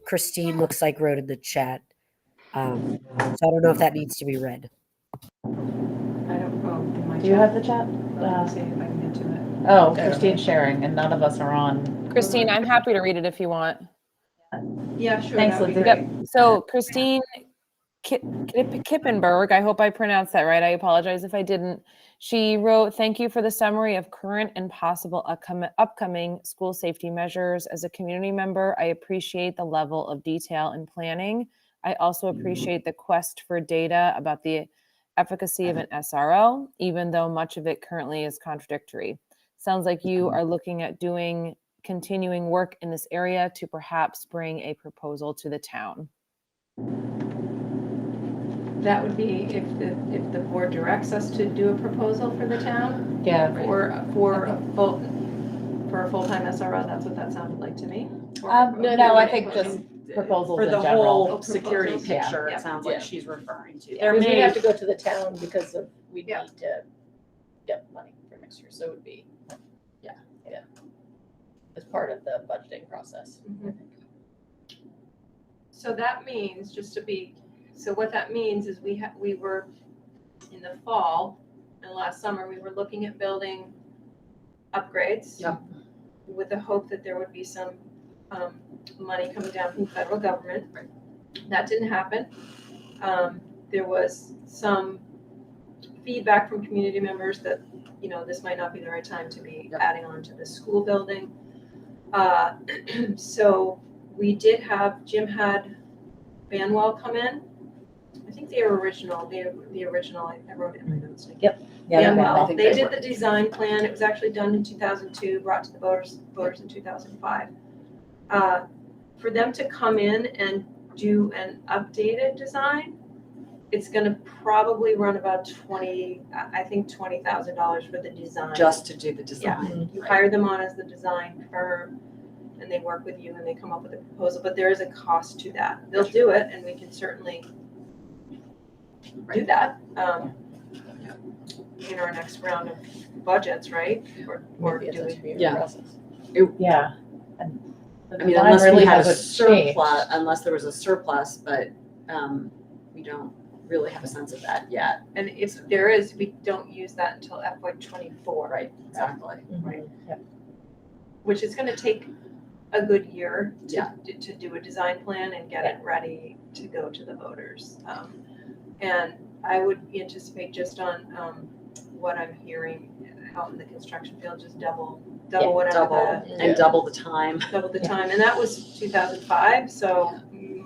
Christine looks like wrote in the chat. So I don't know if that needs to be read. I don't know. In my Do you have the chat? Let's see if I can get to it. Oh, Christine's sharing and none of us are on. Christine, I'm happy to read it if you want. Yeah, sure. Thanks, that'd be Lindsay. great. So Christine Kippenberg, I hope I pronounced that right. I apologize if I didn't. She wrote, "Thank you for the summary of current and possible upcoming school safety measures. As a community member, I appreciate the level of detail and planning. I also appreciate the quest for data about the efficacy of an SRO, even though much of it currently is contradictory. Sounds like you are looking at continuing work in this area to perhaps bring a proposal to the town." That would be if the board directs us to do a proposal for the town Yeah. for a full-time SRO. That's what that sounded like to me. No, I think just proposals For in the general. whole security proposals. picture, Yeah. it sounds Yeah. like she's referring to. There There we may have to go to the town because we Yeah. need to get money for next year, so it would be, yeah, as part of the budgeting process. So that means, so what that means is we were in the fall and last summer, we were looking at building upgrades. Yep. With the hope that there would be some money coming down from the federal government. Right. That didn't happen. There was some feedback from community members that, you know, this might not be the right time to be adding on to the school building. So we did have, Jim had Banwell come in. I think the original, I wrote it in my notes. Yeah, Banwell, think they they did were. the design plan. It was actually done in 2002, brought to the voters in 2005. For them to come in and do an updated design, it's gonna probably run about $20,000 for the design. just to do the design. You hire them on as the design firm, and they work with you and they come up with a proposal, but there is a cost to that. They'll do it, and we can certainly do that, in our next round of budgets, right? Or Maybe it's do a we? 2-year Yeah. process. Yeah. And the I mean, design unless we really had a hasn't changed. surplus, unless there was a surplus, but we don't really have a sense of that yet. And if there is, we don't use that until FY '24. Right, exactly. Right. Yeah. Which is gonna take a good year Yeah. to do a design plan and get it ready to go to the voters. And I would anticipate just on what I'm hearing out in the construction field, just double whatever Double the time. double the time. And that was 2005, so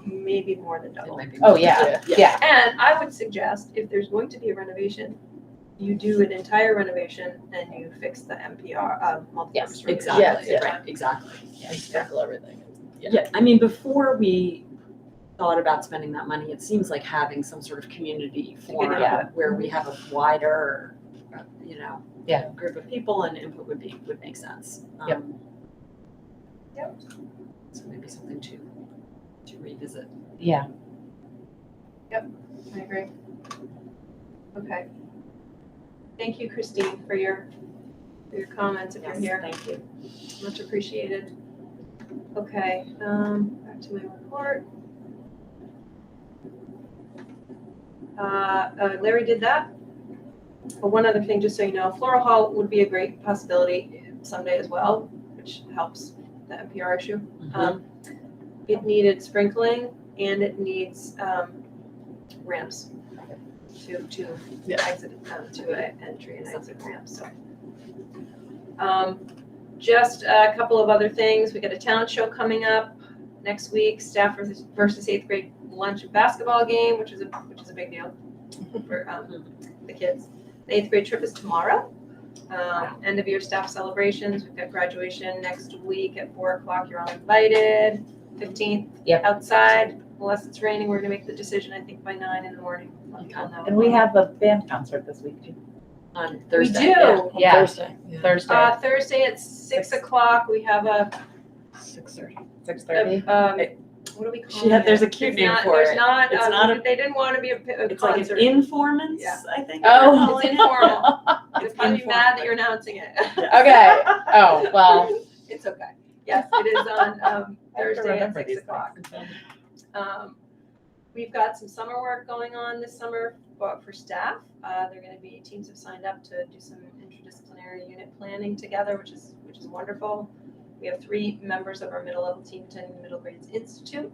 maybe more than double. It might be Oh, more. yeah, Yeah. yeah. And I would suggest if there's going to be a renovation, you do an entire renovation and you fix the MPR, multi-purpose room. Exactly, Yeah. right, exactly. And tackle everything. Yeah, I mean, before we thought about spending that money, it seems like having some sort of community forum Yeah. where we have a wider, you know, Yeah. group of people and input would make sense. Yep. Yep. So maybe something to revisit. Yeah. I agree. Okay. Thank you, Christine, for your comments if you're here. Thank you. Much appreciated. Okay, back to my report. Larry did that. But one other thing, just so you know, Floral Hall would be a great possibility someday as well, which helps the NPR issue. It needed sprinkling and it needs ramps to exit, to an entry and exit ramps. So, just a couple of other things. We got a talent show coming up next week. Staff versus eighth grade lunch and basketball game, which is a big deal for the kids. The eighth grade trip is tomorrow. End of year staff celebrations. We've got graduation next week at 4:00. You're all invited. 15th. Yep. Outside. Unless it's raining, we're gonna make the decision, I think, by 9 in the morning. I'll know. And we have a band concert this week too. On Thursday. We do. Yeah. Thursday. Thursday. Thursday at 6:00. We have a 6:30. 6:30. what do we call She had, it? there's a cute It's name not- for there's it. Not, It's not a, they didn't want to be a it's like concert. an informance, Yeah. I think. Oh. It's informal. It's It's probably informal. mad that you're announcing it. Okay. Oh, well. It's okay. Yes, it is on I have to Thursday at remember 6 these o'clock. things. We've got some summer work going on this summer for staff. They're going to be, teams have signed up to do some interdisciplinary unit planning together, which is wonderful. We have 3 members of our middle level team attending the Middle Grades Institute.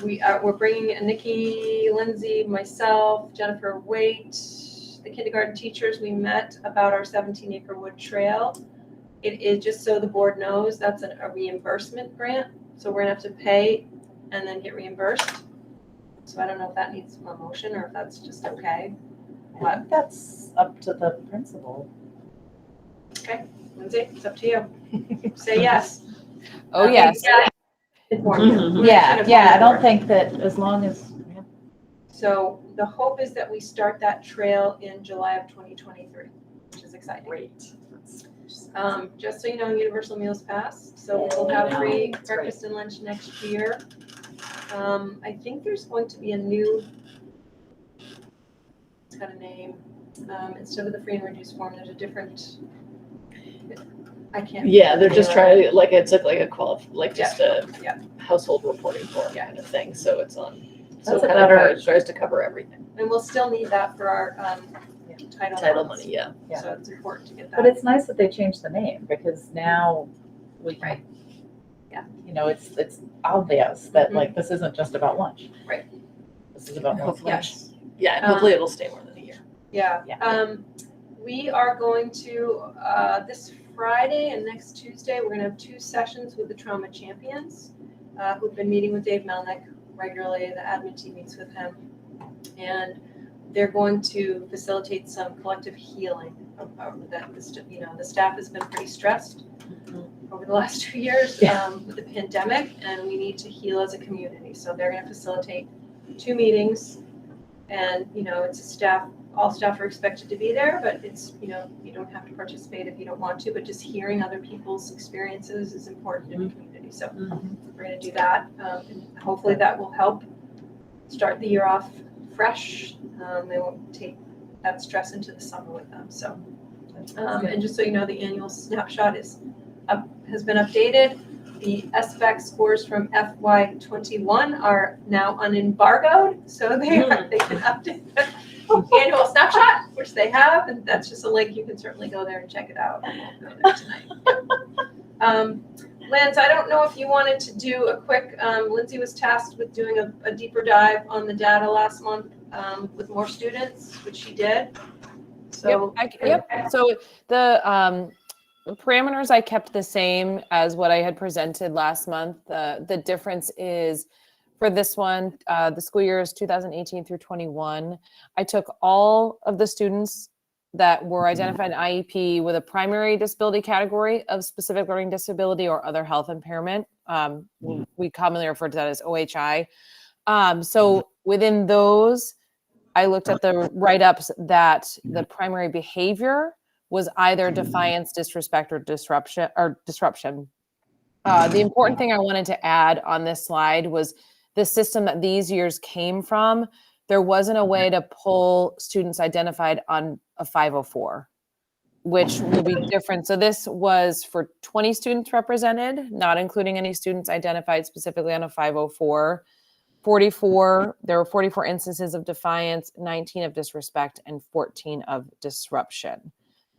We're bringing Nikki, Lindsay, myself, Jennifer Waite, the kindergarten teachers. We met about our 17-acre wood trail. It is, just so the board knows, that's a reimbursement grant. So we're gonna have to pay and then get reimbursed. So I don't know if that needs a motion or if that's just okay. I think that's up to the principal. Okay, Lindsay, it's up to you. Say yes. Oh, yes. Yeah. Inform you. Mhm. We're Yeah, gonna yeah, I inform don't you. think that as long as, So the hope is that we start that trail in July of 2023, which is exciting. Great. Just so you know, Universal Meals passed, so we'll have free That's great. breakfast and lunch next year. I think there's going to be a new, it's got a name, instead of the free and reduced form, there's a different, I can't. Yeah, they're just trying to, like, it's like a just a Yeah. household reporting form kind of thing, so it's on. So That's a kind of better- it tries to cover everything. And we'll still need that for our title Title funds. money, yeah. Yeah. So it's important to get but that. it's nice that they changed the name because now we can, Right. Yeah. you know, it's obvious that Mhm. like this isn't just about lunch. Right. This is about more Hopefully. lunch. Yes. Yeah, and hopefully it'll stay more than a year. Yeah. Yeah. We are going to, this Friday and next Tuesday, we're gonna have 2 sessions with the Trauma Champions, who've been meeting with Dave Melnick regularly. The admin team meets with him. And they're going to facilitate some collective healing. The staff has been pretty stressed over the last 2 years with the pandemic, and we need to heal as a community. So they're gonna facilitate 2 meetings. And, it's a staff, all staff are expected to be there, but it's, you don't have to participate if you don't want to, but just hearing other people's experiences is important in the community. So we're gonna do that. And hopefully that will help start the year off fresh. They won't take that stress into the summer with them. So, and just so you know, the annual snapshot has been updated. The SBAC scores from FY21 are now unembargoed, so they can update the annual snapshot, which they have, and that's just a link. You can certainly go there and check it out. I won't go there tonight. Lance, I don't know if you wanted to do a quick, Lindsay was tasked with doing a deeper dive on the data last month with more students, which she did. So, Yep. So the parameters I kept the same as what I had presented last month. The difference is for this one, the school year is 2018 through 21. I took all of the students that were identified in IEP with a primary disability category of specific learning disability or other health impairment. We commonly refer to that as OHI. So within those, I looked at the write-ups that the primary behavior was either defiance, disrespect, or disruption. The important thing I wanted to add on this slide was the system that these years came from. There wasn't a way to pull students identified on a 504, which will be different. So this was for 20 students represented, not including any students identified specifically on a 504. There were 44 instances of defiance, 19 of disrespect, and 14 of disruption.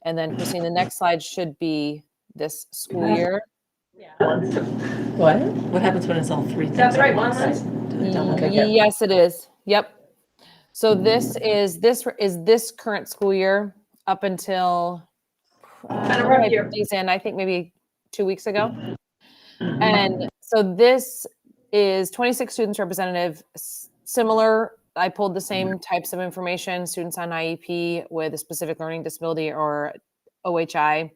And then Christine, the next slide should be this school year. What? What happens when it's all three things? That's right, at once? Yes, it is. Yep. So this is this current school year up until Kind of rough year. I think maybe 2 weeks ago. And so this is 26 students representative, similar. I pulled the same types of information, students on IEP with a specific learning disability or OHI.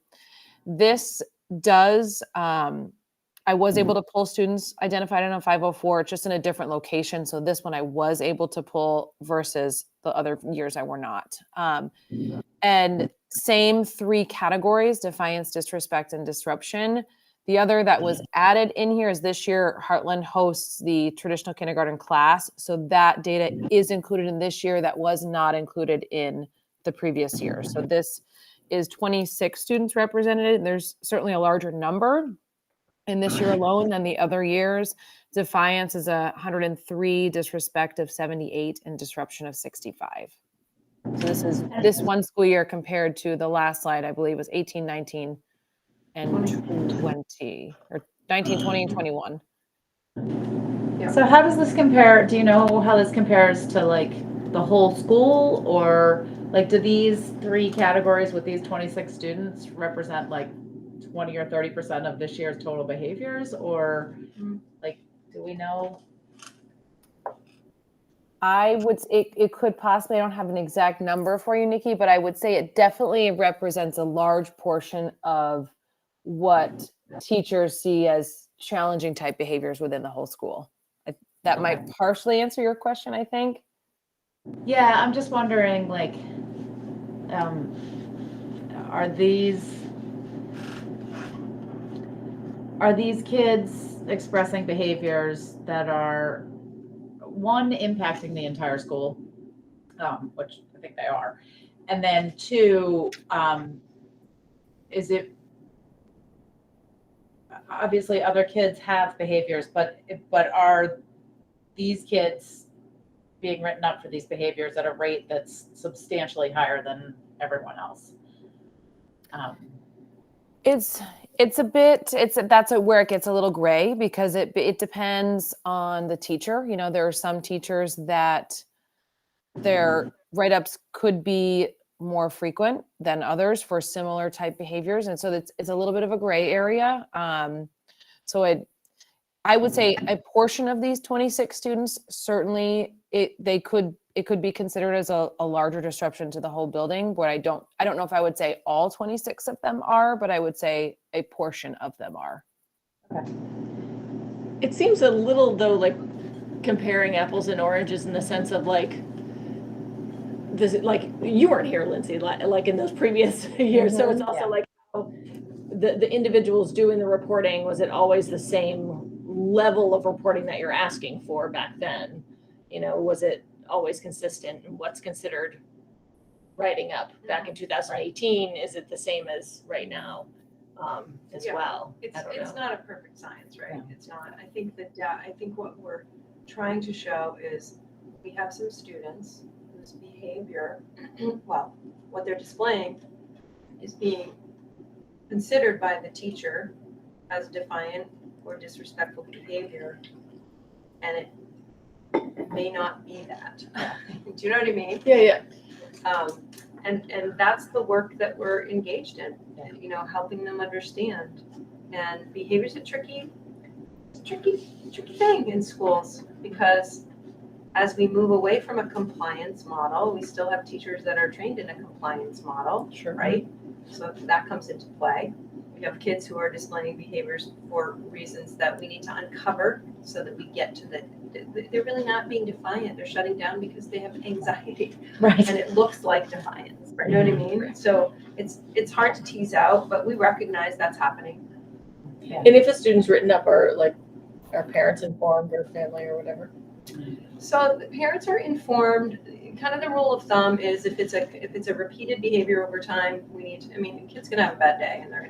This does, I was able to pull students identified in a 504, just in a different location. So this one I was able to pull versus the other years I were not. And same 3 categories, defiance, disrespect, and disruption. The other that was added in here is this year, Heartland hosts the traditional kindergarten class. So that data is included in this year that was not included in the previous year. So this is 26 students represented. There's certainly a larger number in this year alone than the other years. Defiance is 103, disrespect of 78, and disruption of 65. So this is this one school year compared to the last slide, I believe was 18, 19, and 20, or 19, 20, and 21. So how does this compare? Do you know how this compares to like the whole school, or like do these 3 categories with these 26 students represent like 20 or 30% of this year's total behaviors, or like, do we know? It could possibly, I don't have an exact number for you, Nikki, but I would say it definitely represents a large portion of what teachers see as challenging type behaviors within the whole school. That might partially answer your question, I think. Yeah, I'm just wondering, like, are these kids expressing behaviors that are, one, impacting the entire school, which I think they are, and then 2, is it, obviously other kids have behaviors, but are these kids being written up for these behaviors at a rate that's substantially higher than everyone else? That's where it gets a little gray, because it depends on the teacher. You know, there are some teachers that their write-ups could be more frequent than others for similar type behaviors. And so it's a little bit of a gray area. I would say a portion of these 26 students, certainly it could be considered as a larger disruption to the whole building, but I don't know if I would say all 26 of them are, but I would say a portion of them are. Okay. It seems a little, though, like comparing apples and oranges in the sense of like, this, like, you weren't here, Lindsay, like in those previous years. So it's also like the individuals doing the reporting, was it always the same level of reporting that you're asking for back then? You know, was it always consistent? And what's considered writing up back in 2018? Is it the same as right now as well? It's not a perfect science, right? Yeah. It's not. I think what we're trying to show is we have some students whose behavior, well, what they're displaying is being considered by the teacher as defiant or disrespectful behavior, and it may not be that. Do you know what I mean? Yeah. And that's the work that we're engaged in, you know, helping them understand. And behavior's a tricky thing in schools, because as we move away from a compliance model, we still have teachers that are trained in a compliance model, Sure. right? So that comes into play. We have kids who are displaying behaviors for reasons that we need to uncover so that we get to they're really not being defiant. They're shutting down because they have anxiety. Right. And it looks like defiance. You know what I mean? So it's hard to tease out, but we recognize that's happening. And if a student's written up, are parents informed or family or whatever? So the parents are informed. Kind of the rule of thumb is if it's a repeated behavior over time, a kid's gonna have a bad day and they're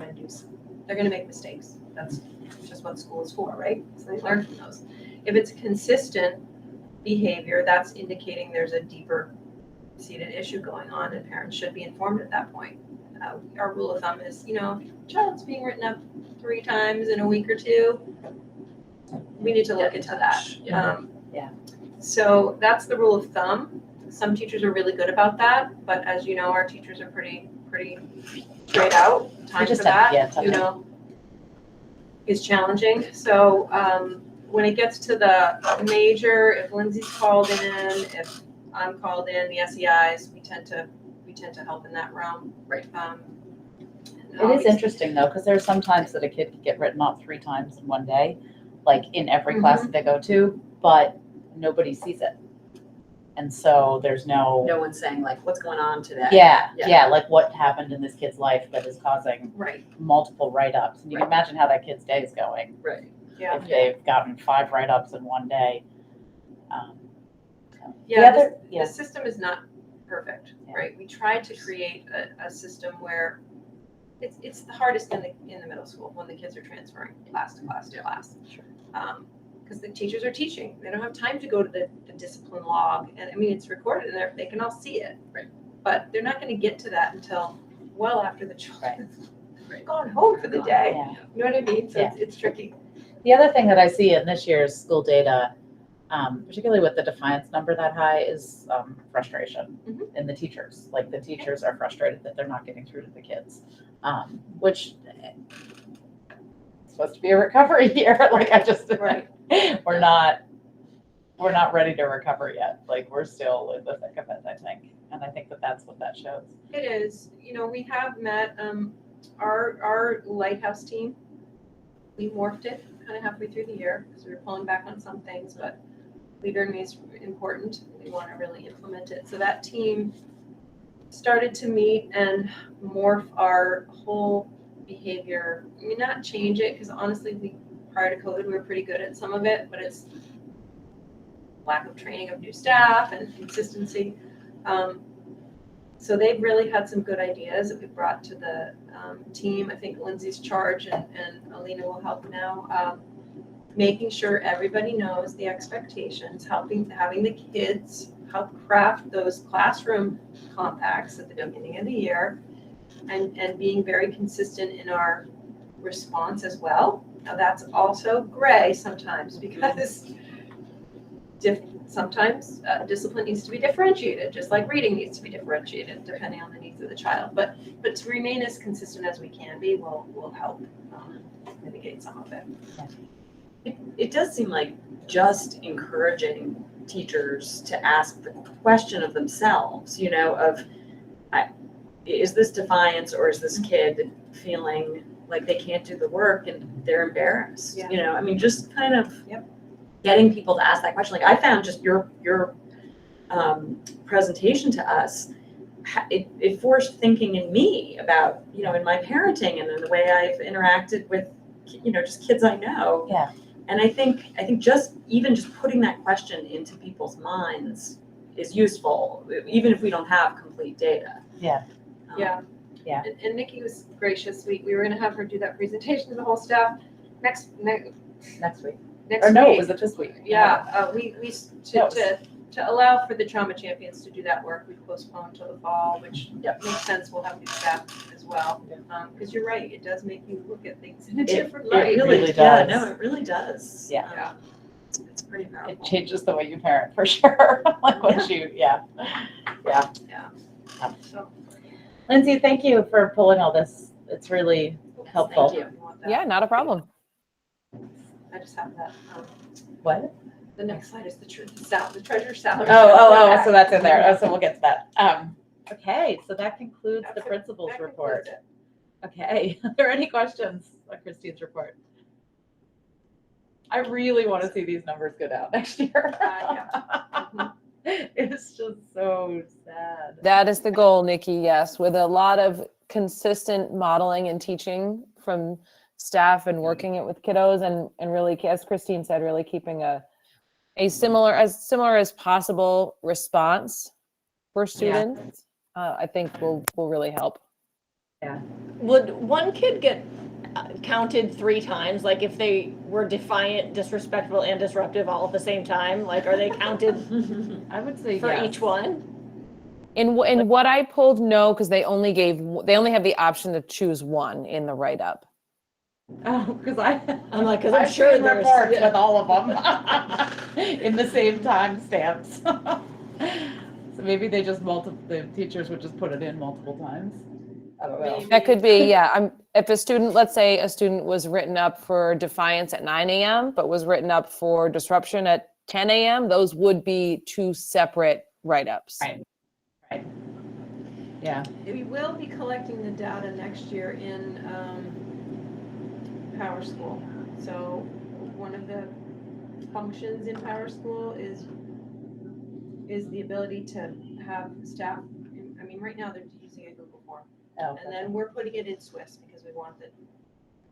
gonna make mistakes. That's just what school is for, right? So they learn from those. If it's consistent behavior, that's indicating there's a deeper seated issue going on, and parents should be informed at that point. Our rule of thumb is, child's being written up 3 times in a week or 2. We need to look into that. Yeah. So that's the rule of thumb. Some teachers are really good about that, but as you know, our teachers are pretty straight out. Time for that, is challenging. So when it gets to the major, if Lindsay's called in, if I'm called in, the SEIs, we tend to help in that realm. Right. It is interesting though, because there's sometimes that a kid can get written off 3 times in one day, like in every class that they go to, but nobody sees it. And so there's no one's saying like, what's going on today? Yeah, like what happened in this kid's life that is causing multiple write-ups. And you can imagine how that kid's day is going. Right. Yeah. If they've gotten 5 write-ups in one day. The system is not perfect, right? We tried to create a system where it's the hardest in the middle school when the kids are transferring class to class to class. Sure. Because the teachers are teaching. They don't have time to go to the discipline log. And it's recorded and they can all see it. Right. But they're not going to get to that until well after the children's gone home for the day. Yeah. You know what I mean? So it's tricky. The other thing that I see in this year's school data, particularly with the defiance number that high, is frustration in the teachers. Like the teachers are frustrated that they're not getting through to the kids, which it's supposed to be a recovery year. Like we're not ready to recover yet. Like we're still in the thick of it, I think. And I think that's what that shows. It is. We have met our lighthouse team. We morphed it kind of halfway through the year because we were pulling back on some things, but leader in me is important. We want to really implement it. So that team started to meet and morph our whole behavior. Not change it, because honestly, prior to COVID, we were pretty good at some of it, but it's lack of training of new staff and consistency. So they've really had some good ideas that we brought to the team. I think Lindsay's charge and Alina will help now. Making sure everybody knows the expectations, having the kids help craft those classroom compacts at the beginning of the year, and being very consistent in our response as well. Now that's also gray sometimes because sometimes discipline needs to be differentiated, just like reading needs to be differentiated depending on the needs of the child. But to remain as consistent as we can be will help mitigate some of it. It does seem like just encouraging teachers to ask the question of themselves, is this defiance, or is this kid feeling like they can't do the work and they're embarrassed? Yeah. Just kind of getting people to ask that question. Like I found just your presentation to us, it forced thinking in me about, in my parenting and in the way I've interacted with, just kids I know. Yeah. And I think just putting that question into people's minds is useful, even if we don't have complete data. Yeah. Yeah. And Nikki was gracious. We were going to have her do that presentation to the whole staff next week. Next week. Was it this week? Yeah. To allow for the trauma champions to do that work, we postponed till the fall, which makes sense. We'll have new staff as well. Because you're right, it does make you look at things in a different light. It really does. Yeah, no, it really does. Yeah. It's pretty powerful. It changes the way you parent for sure. Like once Yeah. So, Lindsay, thank you for pulling all this. It's really helpful. Thank you. you want that? Yeah, not a problem. I just have that. What? The next slide is the treasurer's salary. So that's in there. So we'll get to that. Okay, so that concludes the principal's That report. concludes Okay, are there any questions on Christine's report? I really want to see these numbers go down next year. Yeah. It's just so sad. That is the goal, Nikki. Yes, with a lot of consistent modeling and teaching from staff and working it with kiddos, and really, as Christine said, really keeping a similar as possible response for students. I think will really help. Would one kid get counted 3 times? Like if they were defiant, disrespectful, and disruptive all at the same time, like are they counted I would say for yes. each one? In what I pulled, no, because they only have the option to choose one in the write-up. Oh, because I'm like, because I'm I've sure seen there's reports with all of them in the same time stamps. So maybe they just the teachers would just put it in multiple times. I don't know. That could be, yeah. If a student, let's say a student was written up for defiance at 9 a.m., but was written up for disruption at 10 a.m., those would be 2 separate write-ups. Right. Yeah. We will be collecting the data next year in Power School. So one of the functions in Power School is the ability to have staff. I mean, right now they're using a Google form, and then we're putting it in Swiss because we want the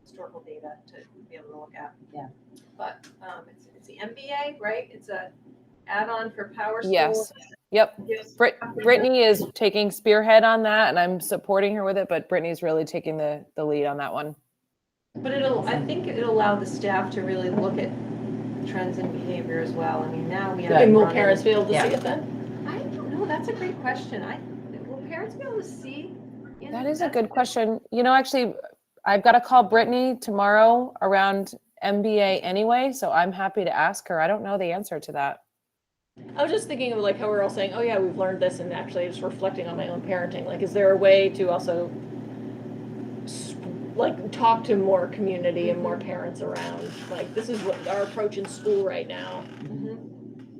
historical data to be able to look at. Yeah. But it's the MBA, right? It's a add-on for Power School. Yes. Yep. Brittany is taking spearhead on that, and I'm supporting her with it, but Brittany's really taking the lead on that one. But I think it'll allow the staff to really look at trends in behavior as well. I mean, now we have. And will parents be able to see it then? I don't know. That's a great question. Will parents be able to see? That is a good question. Actually, I've got to call Brittany tomorrow around MBA anyway, so I'm happy to ask her. I don't know the answer to that. I was just thinking of like how we're all saying, oh yeah, we've learned this, and actually just reflecting on my own parenting. Like, is there a way to also like talk to more community and more parents around? Like, this is what our approach in school right now.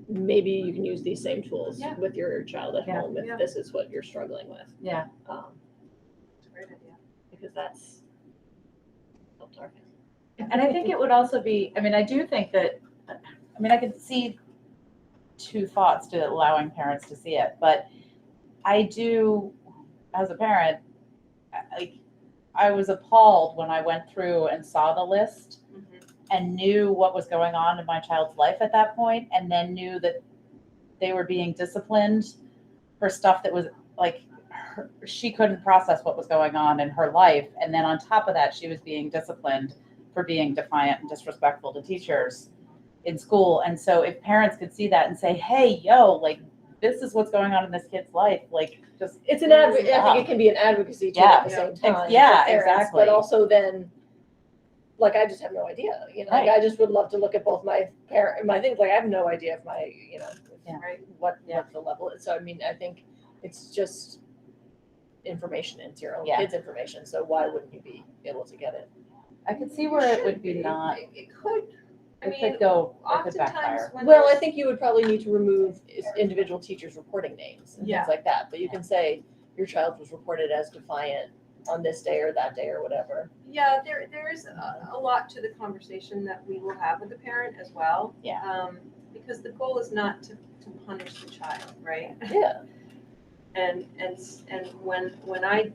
Maybe you can use these same tools with your child at home if this is what you're struggling with. Yeah. It's a great idea. Because that's helps our family. And I think it would also be, I do think that, I could see 2 thoughts to allowing parents to see it, but I do, as a parent, I was appalled when I went through and saw the list and knew what was going on in my child's life at that point, and then knew that they were being disciplined for stuff that was like, she couldn't process what was going on in her life. And then on top of that, she was being disciplined for being defiant and disrespectful to teachers in school. And so if parents could see that and say, hey, like, this is what's going on in this kid's life, like, just. It's an I think it can be an advocacy too at the same time. Yeah, for parents, exactly. But also then, like, I just have no idea, like, I just would love to look at both my things, like, I have no idea if my, what the level is. So, I think it's just information. It's your own kid's information. So why wouldn't you be able to get it? I could see where it would be not. It could. It could go. It could Oftentimes, backfire. Well, I think you would probably need to remove individual teachers reporting names and things like that. But you can say your child was reported as defiant on this day or that day or whatever. Yeah, there is a lot to the conversation that we will have with the parent as well. Yeah. Because the goal is not to punish the child, right? Yeah. And when I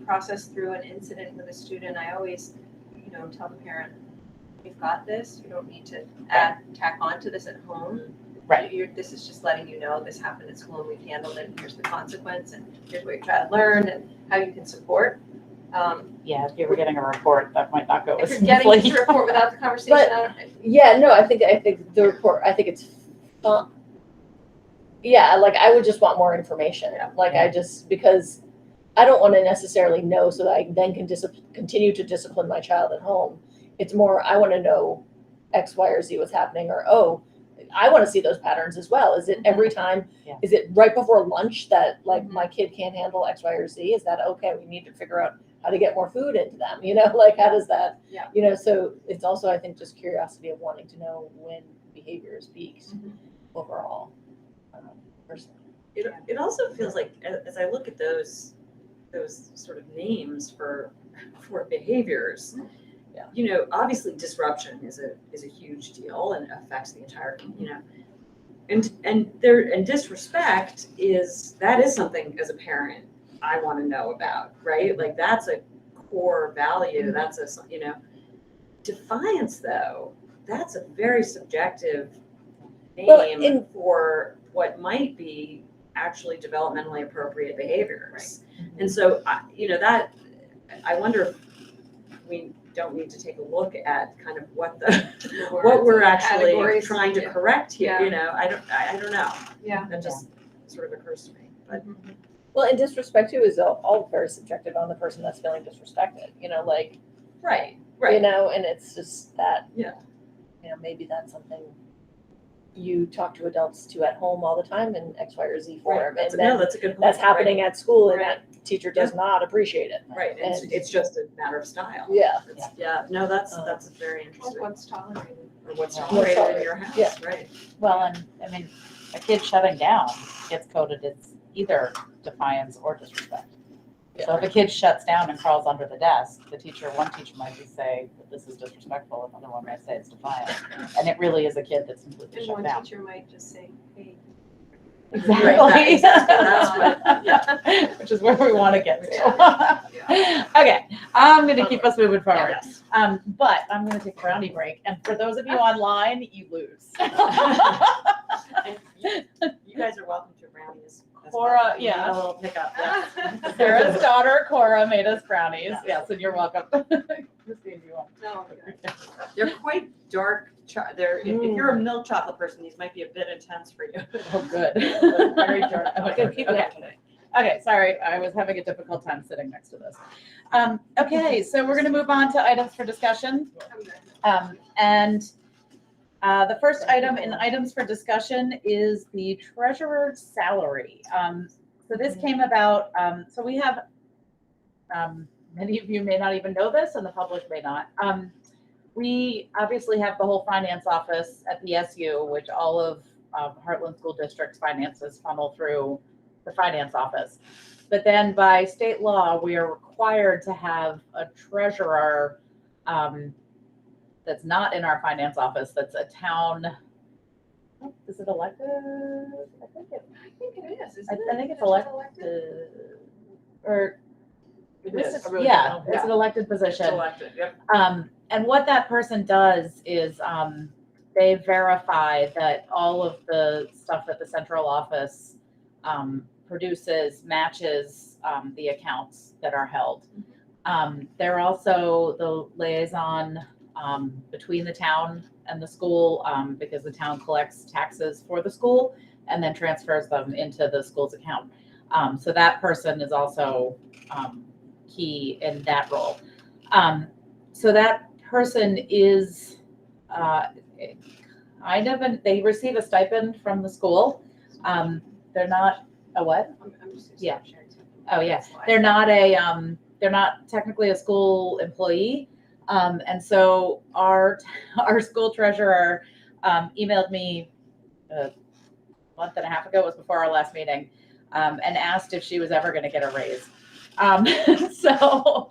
process through an incident with a student, I always, tell the parent, we've got this. You don't need to tack on to this at home. Right. This is just letting you know this happened at school and we've handled it. And here's the consequence, and here's what your child learned and how you can support. If you were getting a report, that might not go as If you're smoothly. getting the report without the conversation, I think the report. I think it's. I would just want more information. I just, because I don't want to necessarily know so that I then can continue to discipline my child at home. It's more, I want to know X, Y, or Z what's happening, or, I want to see those patterns as well. Is it every time? Yeah. Is it right before lunch that my kid can't handle X, Y, or Z? Is that okay? We need to figure out how to get more food into them. How does that, so it's also, I think, just curiosity of wanting to know when behavior is peaked overall. Personally. It also feels like, as I look at those sort of names for behaviors, you know, obviously disruption is a huge deal and affects the entire, you know, and disrespect is something as a parent I want to know about, right? Like that's a core value. That's a, you know, defiance though, that's a very subjective name for what might be actually developmentally appropriate behaviors. Right. And so, you know, that I wonder if we don't need to take a look at kind of what we're actually trying to correct here. You know, I don't know. Yeah. That just sort of occurs to me. But Well, and disrespect too is all very subjective on the person that's feeling disrespected. You know, like right. You know, and it's just that. Yeah. You know, maybe that's something you talk to adults to at home all the time in X, Y, or Z form. Right. And that's a good point. That's happening at school, and Right. that teacher does not appreciate it. Right. And it's just a matter of style. Yeah. No, that's very interesting. What's tolerated. Or what's tolerated in your house. Yeah. Right. Well, and I mean, a kid shutting down gets coded as either defiance or disrespect. So if a kid shuts down and crawls under the desk, one teacher might just say that this is disrespectful, another one might say it's defiant. And it really is a kid that's completely And shut one down. teacher might just say, hey. Exactly. Exactly. That's Which is where we want to get to. Okay, I'm going to keep us moving forward. Yes. But I'm going to take a brownie break. And for those of you online, you lose. You guys are welcome to brownies. Cora, We had yeah. a little pickup. Yeah. Sarah's daughter, Cora, made us brownies. Yes, and you're welcome. Christine, do you want? No. They're quite dark. If you're a milk chocolate person, these might be a bit intense for you. Oh, good. Very dark. Okay, sorry, I was having a difficult time sitting next to this. Okay, so we're going to move on to items for discussion. And the first item in items for discussion is the treasurer's salary. So this came about, so we have, many of you may not even know this and the public may not. We obviously have the whole finance office at the SU, which all of Heartland School District's finances funnel through the finance office. But then by state law, we are required to have a treasurer that's not in our finance office, that's a town, is it elected? I think it is. I think it's elected. Or It is. yeah, it's an elected position. It's elected, yep. And what that person does is they verify that all of the stuff that the central office produces matches the accounts that are held. They're also the liaison between the town and the school because the town collects taxes for the school and then transfers them into the school's account. So that person is also key in that role. So that person is they receive a stipend from the school. They're not a what? I'm just Yeah. sharing something. Oh, yeah. They're not technically a school employee. And so our school treasurer emailed me a month and a half ago, it was before our last meeting, and asked if she was ever going to get a raise. So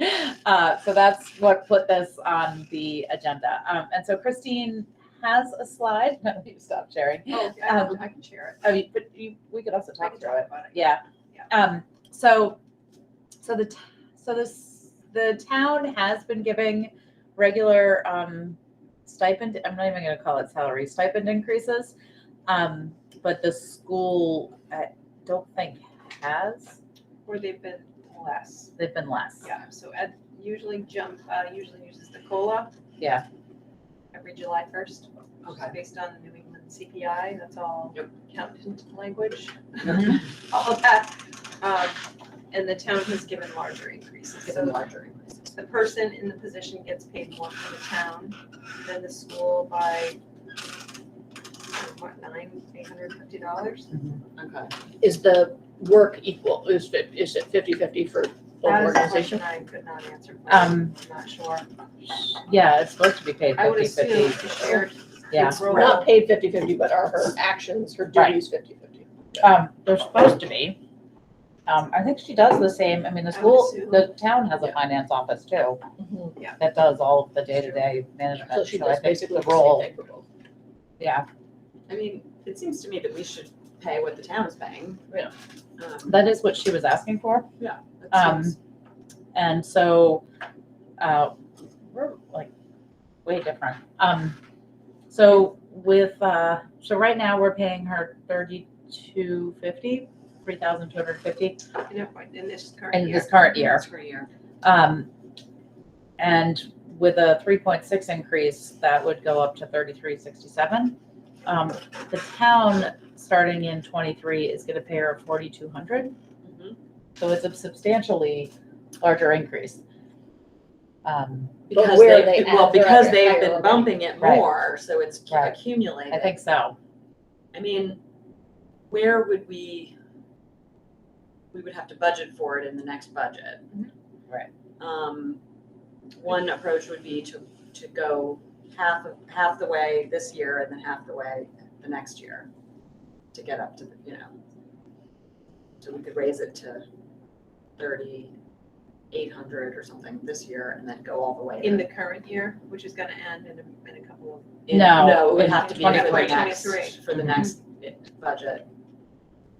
that's what put this on the agenda. And so Christine has a slide. You stop sharing. Oh, I can share it. I mean, but we could also talk through it. About it. Yeah. So the town has been giving regular stipend. I'm not even going to call it salary, stipend increases. But the school, I don't think has. Or they've been less. They've been less. Yeah, so Ed usually uses the COLA Yeah. every July 1st. Okay. Based on the New England CPI, that's all accountant language, Mhm. all of that. And the town has given larger increases. So the person in the position gets paid more for the town than the school by what, $850? Okay. Is the work equal? Is it 50-50 for both That is a organizations? question I could not answer. For you. I'm not sure. Yeah, it's supposed to be paid I would 50/50. assume the shared Yeah. It's We're not paid 50/50, but are her actions, her Right. duties 50/50? They're supposed to be. I think she does the same. I mean, the town has a Yeah. finance office too. Mhm. That does all of the day-to-day management. So she I does think basically the the same role, thing for both. yeah, I mean, it seems to me that we should pay what the town is paying. Yeah. that is what she was asking for. That Um, seems- And so, we're like way different. So with, so right now we're paying her $3,250. In this current In year. this current year. For a year. And with a 3.6 increase, that would go up to 3367. The town, starting in 23, is gonna pay her 4,200. Mhm. So it's a substantially larger increase. Because where they, they well, add their because other they've higher been already. bumping it Right. more, so it's Right. accumulated. I think so. I mean, where would we would have to budget for it in the next budget. Right. One approach would be to go half the way this year and then half the way the next year to get up to the, so we could raise it to 3,800 or something this year and then go all the way In the current year, which is gonna end in a couple of. No, it would in have to be for the 23. next 23. for the Mhm. next budget.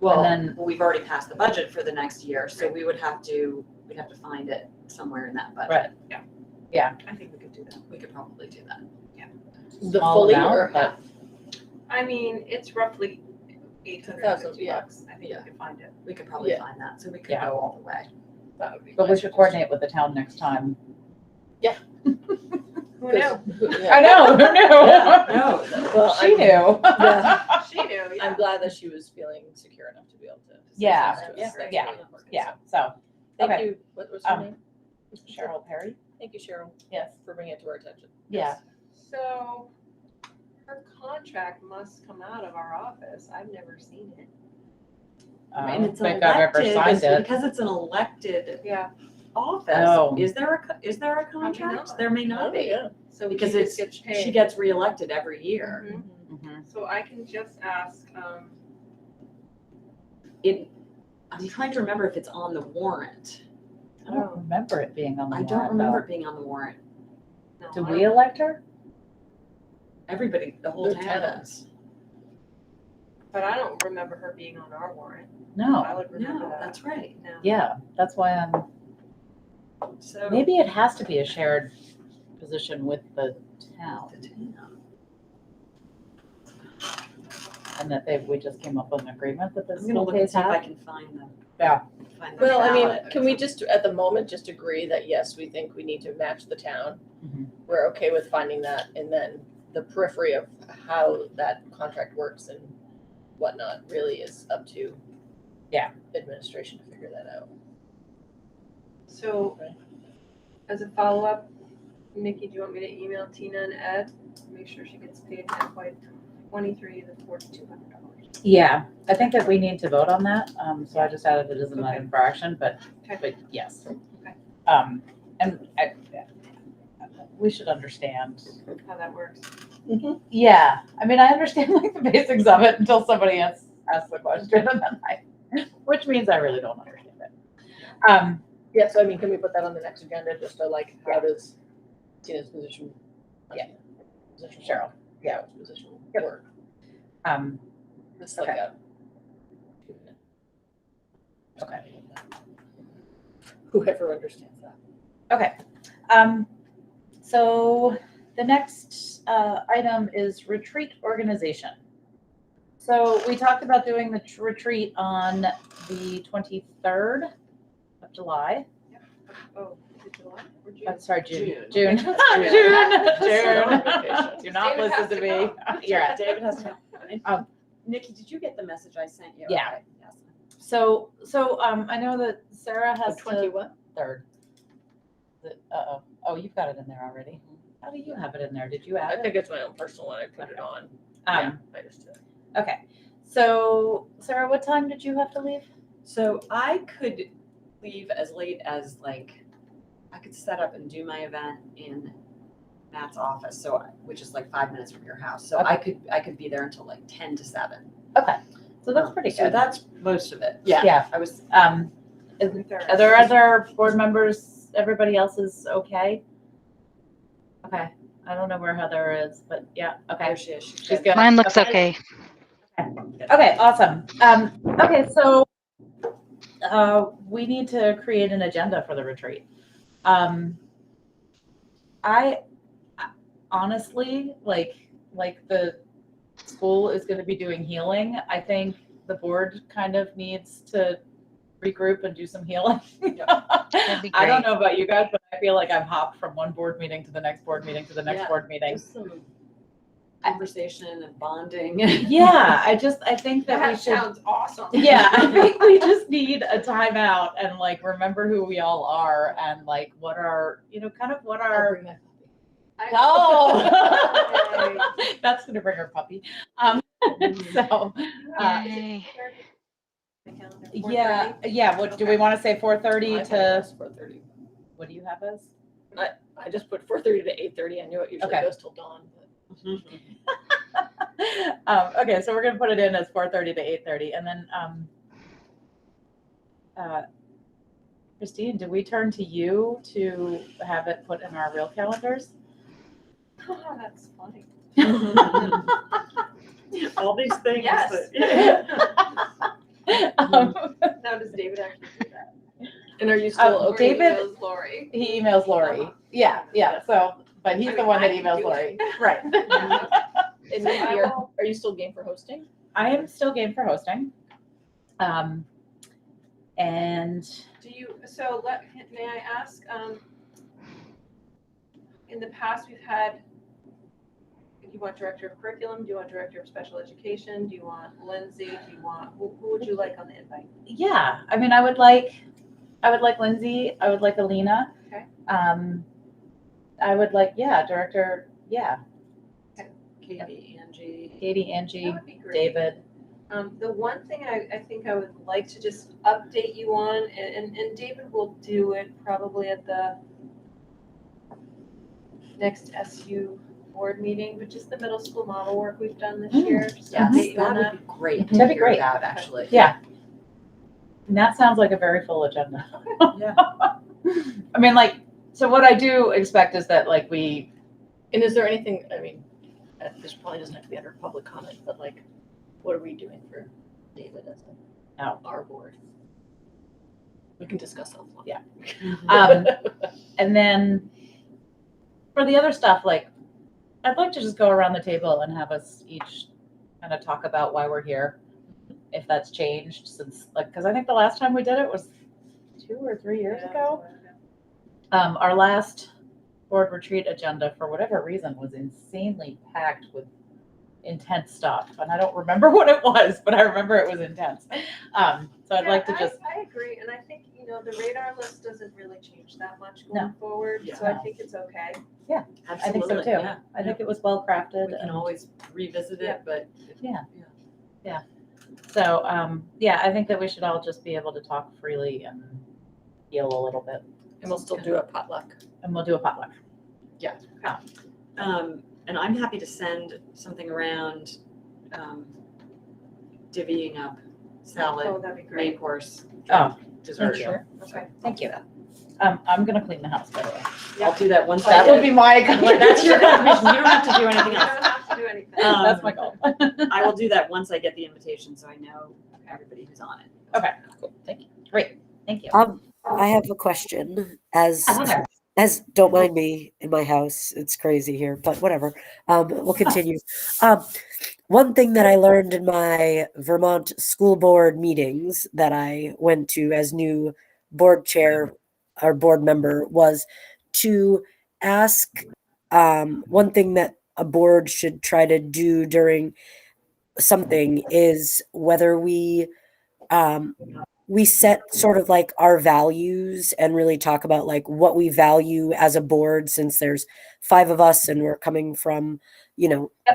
Well, then- we've already passed the budget for the next year, so we'd have to find it somewhere in that budget. Right. I think we could do that. We could probably do that. The Small fully amount, or but- half? I mean, it's roughly $850 yeah. bucks. I think Yeah. we could find it. We could probably Yeah. find that, so we could Yeah. go all the way. That would be But we nice. should coordinate with the town next time. Who knew? I know, who knew? No, Well, She knew. Yeah. She knew, yeah. I'm glad that she was feeling secure enough to be able to. Yeah, say yeah, yes to us. yeah, Yeah, so, Thank Okay. you. What was her Um, name? Cheryl Perry? Thank you, Cheryl, Yes. for bringing it to our attention. Yeah. So her contract must come out of our office. I've never seen it. I mean, it's I don't think I've ever signed it. because it's an elected Yeah. office. Oh. Is there a contract? not. There may not Oh, be, yeah. So because she just gets she paid. gets reelected every year. Mhm. Mhm. So I can just ask, I'm trying to remember if it's on the warrant. I don't remember it being on the I warrant, don't remember though. it being on the warrant. no, Did I we don't- elect her? Everybody, the whole The town town. does. but I don't remember her being on our warrant. I No. would remember No, that. that's right. No. Yeah, that's why I'm, So. maybe it has to be a shared position with the town. The town. And that we just came up with an agreement that the I'm gonna school look and pays see if I half. can find them. Yeah. Well, I mean, can we just, at the moment, just agree that yes, we think we need to match the town? Mhm. We're okay with finding that, and then the periphery of how that contract works and whatnot really is up to administration to figure that out. So, Right. as a follow-up, Nikki, do you want me to email Tina and Ed? Make sure she gets paid FY '23, the $4,200. Yeah, I think that we need to vote on that, so I just added it as an Okay. item for action, but Okay. yes. Okay. And we should understand. How that works. Yeah, I mean, I understand like the basics of it until somebody asks the question, and then which means I really don't understand it. Yeah, so I mean, can we put that on the next agenda, just to like, how does Tina's position? Yeah. Position Cheryl, yeah. Position Yep. work. Just like Okay. a. Okay. Whoever understands that. Okay, so the next item is retreat organization. So we talked about doing the retreat on the 23rd of July. Oh, is it July or June? I'm sorry, June. June. June. June. June. Do not David listen has to to me. go. You're right. David has to. Nikki, did you get the message I sent you? Yeah. Okay, yes. So I know that Sarah has 20 what? third. Oh, you've got it in there already. How do you have it in there? Did you add I it? think it's my own personal one, I put it on. I just did. Okay. So Sarah, what time did you have to leave? So I could leave as late as I could set up and do my event in Matt's office, so, which is like 5 minutes from your house. So Okay. I could be there until like 10 to 7. Okay, so that's pretty So good. that's most of it. Yeah. Yeah. I was, Are there other board members, everybody else is okay? Okay, I don't know where Heather is, but yeah, okay. there she is. She's good. Mine looks okay. Okay, awesome. Okay, so we need to create an agenda for the retreat. I honestly, like the school is going to be doing healing. I think the board kind of needs to regroup and do some healing. That'd be I don't great. know about you guys, but I feel like I've hopped from one board meeting to the next board meeting to the next Yeah. board meeting. just some conversation and bonding. Yeah, I think that we That should. sounds awesome. Yeah, I think we just need a timeout and like remember who we all are and like what our, kind of what our. Oh, that's gonna bring her puppy. So, Yay. yeah. What do we want to say? 4:30 to 4:30. what do you have as? I just put 4:30 to 8:30. I knew it usually Okay. goes till dawn. Okay, so we're gonna put it in as 4:30 to 8:30, and then Christine, do we turn to you to have it put in our real calendars? Oh, that's funny. All these things. Yes. Now, does David actually do that? And are you still Oh, okay? David- Knows Lori. He emails Lori. Yeah. So, but he's I the mean, one that I can emails do Lori. it. Right. And maybe are you still game for hosting? I am still game for hosting. And Do you, may I ask, in the past, we've had, do you want director of curriculum? Do you want director of special education? Do you want Lindsay? Do you want, who would you like on the invite? yeah, I mean, I would like Lindsay. I would like Alina. Okay. I would like, director, Katie, Angie. Katie, Angie, That would be great. David. The one thing I think I would like to just update you on, and David will do it probably at the next SU board meeting, but just the middle school model work we've done this year. Just Yes, update you on that that. would be great. That'd be to hear great. about, actually. Yeah. And that sounds like a very full agenda. Yeah. I mean, like, so what I do expect is that like we, And is there anything, I mean, this probably doesn't have to be under public comment, but like, what are we doing for David as our board? We can discuss offline. Yeah. And then for the other stuff, like, I'd like to just go around the table and have us each kind of talk about why we're here, if that's changed since, like, because I think the last time we did it was 2 or 3 years ago. Our last board retreat agenda, for whatever reason, was insanely packed with intense stuff, and I don't remember what it was, but I remember it was intense. So I'd like to just. I agree, and I think, the radar list doesn't really change that much No. going forward, Yeah. so I think it's okay. I think so too. Yeah. I think it was well crafted. We can always revisit it, but So, I think that we should all just be able to talk freely and heal a little bit, And we'll still do a potluck. and we'll do a potluck. and I'm happy to send something around, divvying up Oh, salad, that'd be main great. course, Oh, dessert. thank you. Okay. Thank you. I'm gonna clean the house, by the way. I'll do that once. That would be my. That's your contribution. You don't have to do anything You else. don't have to do anything. That's my goal. I will do that once I get the invitation, so I know everybody who's on it. Okay, cool. Thank you. Great. Thank you. I have a question as don't mind me in my house. It's crazy here, but whatever. We'll continue. One thing that I learned in my Vermont school board meetings that I went to as new board chair or board member was to ask one thing that a board should try to do during something is whether we set sort of like our values and really talk about like what we value as a board, since there's 5 of us and we're coming from,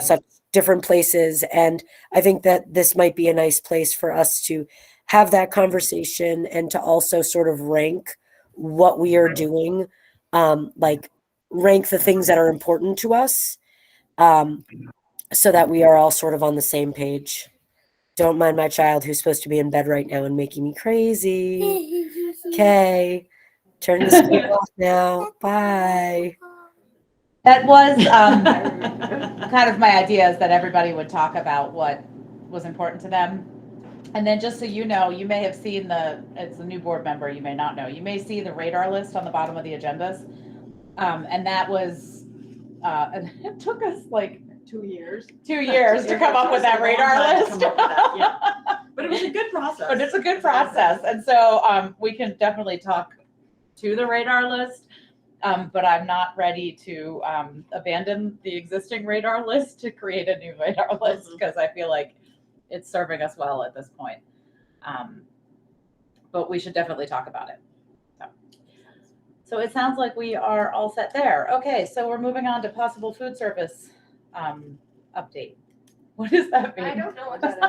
such different places. And I think that this might be a nice place for us to have that conversation and to also sort of rank what we are doing, like rank the things that are important to us, so that we are all sort of on the same page. Don't mind my child who's supposed to be in bed right now and making me crazy. Okay, turn the screen off now. Bye. That was kind of my idea, is that everybody would talk about what was important to them. And then just so you know, you may have seen it's a new board member, you may not know, you may see the radar list on the bottom of the agendas. And that was, and it took us like 2 years. 2 years to come up with that radar list. But it was a good process. But it's a good process. And so we can definitely talk to the radar list. But I'm not ready to abandon the existing radar list to create a new radar list, because I feel like it's serving us well at this point. But we should definitely talk about it. So it sounds like we are all set there. Okay, so we're moving on to possible food service update. What does that mean? I don't know what that is.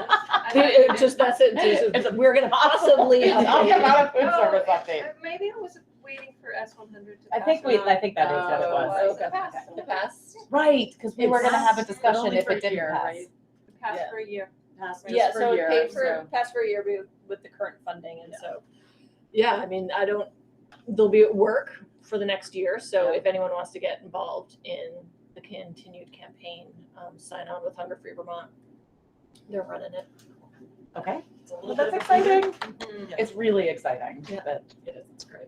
We're gonna possibly. Talk about a food Oh, service update. Maybe I was waiting for S100 to I pass think around. that is what it was. It passed. It passed. Right, because we were gonna have a discussion only if for it a didn't year, pass. right? It passed for a year. Yeah, so it paid for, passed for a year with the current funding, and so, yeah, I mean, they'll be at work for the next year, so if anyone wants to get involved in the continued campaign, sign on with Hunger Free Vermont. They're running it. Okay, It's a well, little that's bit of a exciting. Mhm. It's really exciting. Yeah. But It is, it's great.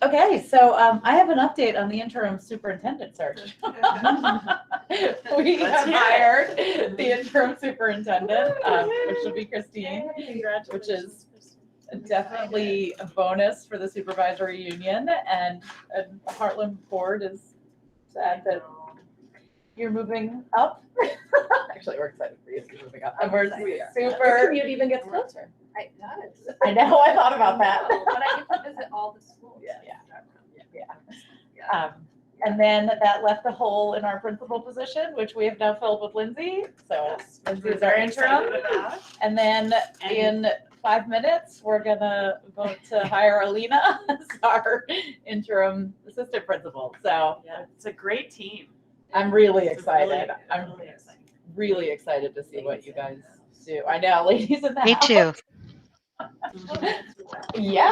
okay, so I have an update on the interim superintendent search. We Let's have hear it. hired the interim superintendent, which will be Christine, which is definitely a bonus for the supervisory union, and Heartland board is sad that you're moving up. Actually, we're excited for you to be moving up, and we're Your super. commute even gets closer. It does. I know, I thought about that. But I get to visit all the schools. And then that left a hole in our principal position, which we have now filled with Lindsay. So Lindsay is our interim. And then in 5 minutes, we're gonna vote to hire Alina as our interim assistant principal. So Yeah, it's a great team. I'm really It's really- excited. I'm really exciting. really excited to see what you guys do. I know, ladies in the Me house. too. Yeah.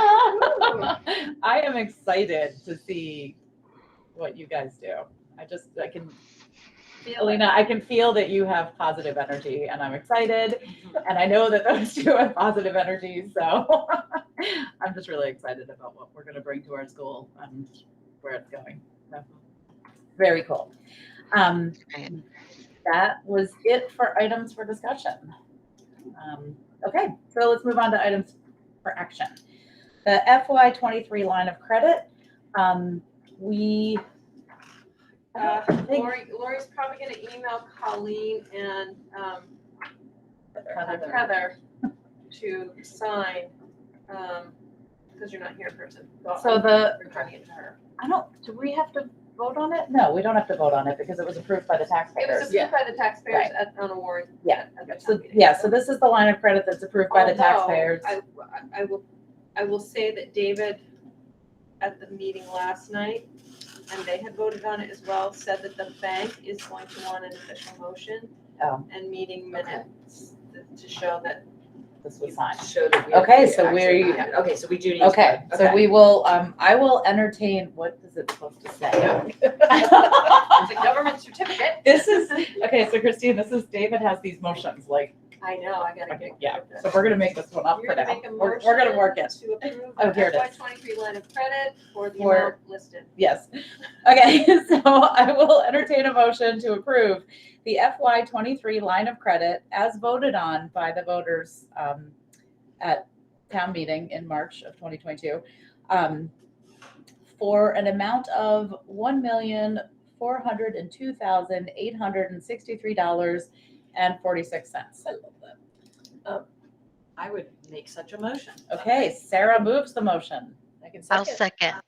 I am excited to see what you guys do. I can, Alina, I can feel that you have positive energy, and I'm excited. And I know that those two have positive energy, so I'm just really excited about what we're going to bring to our school and where it's going. So, very cool. Right. That was it for items for discussion. Okay, so let's move on to items for action. The FY23 line of credit, we. I don't think- Lori's probably gonna email Colleen and Heather. Heather to sign, because you're not here in person. So the, Returning it to her. do we have to vote on it? No, we don't have to vote on it because it was approved by the It was taxpayers. approved by the taxpayers on a warrant. Yeah. at the So, town meeting. yeah, so this is the line of credit that's approved by the Although, taxpayers. I will say that David, at the meeting last night, and they had voted on it as well, said that the bank is going to want an official motion Oh. and meeting minutes to show that. This was signed. Show that we Okay, have so actually we- had it. Okay, so we do need to. Okay, so we will, I will entertain, what is it supposed to say? It's a government certificate. This is, okay, so Christine, David has these motions, like, I know, I gotta okay, get. yeah, so we're gonna make this one up You're for gonna now. make a We're gonna work it. motion to approve Oh, here it the is. FY23 line of credit for the For- amount listed. Yes. Okay, so I will entertain a motion to approve the FY23 line of credit as voted on by the voters at town meeting in March of 2022 for an amount of $1,402,863.46. I love that. I would make such a motion. Okay, Sarah moves the motion. I can I'll second. second.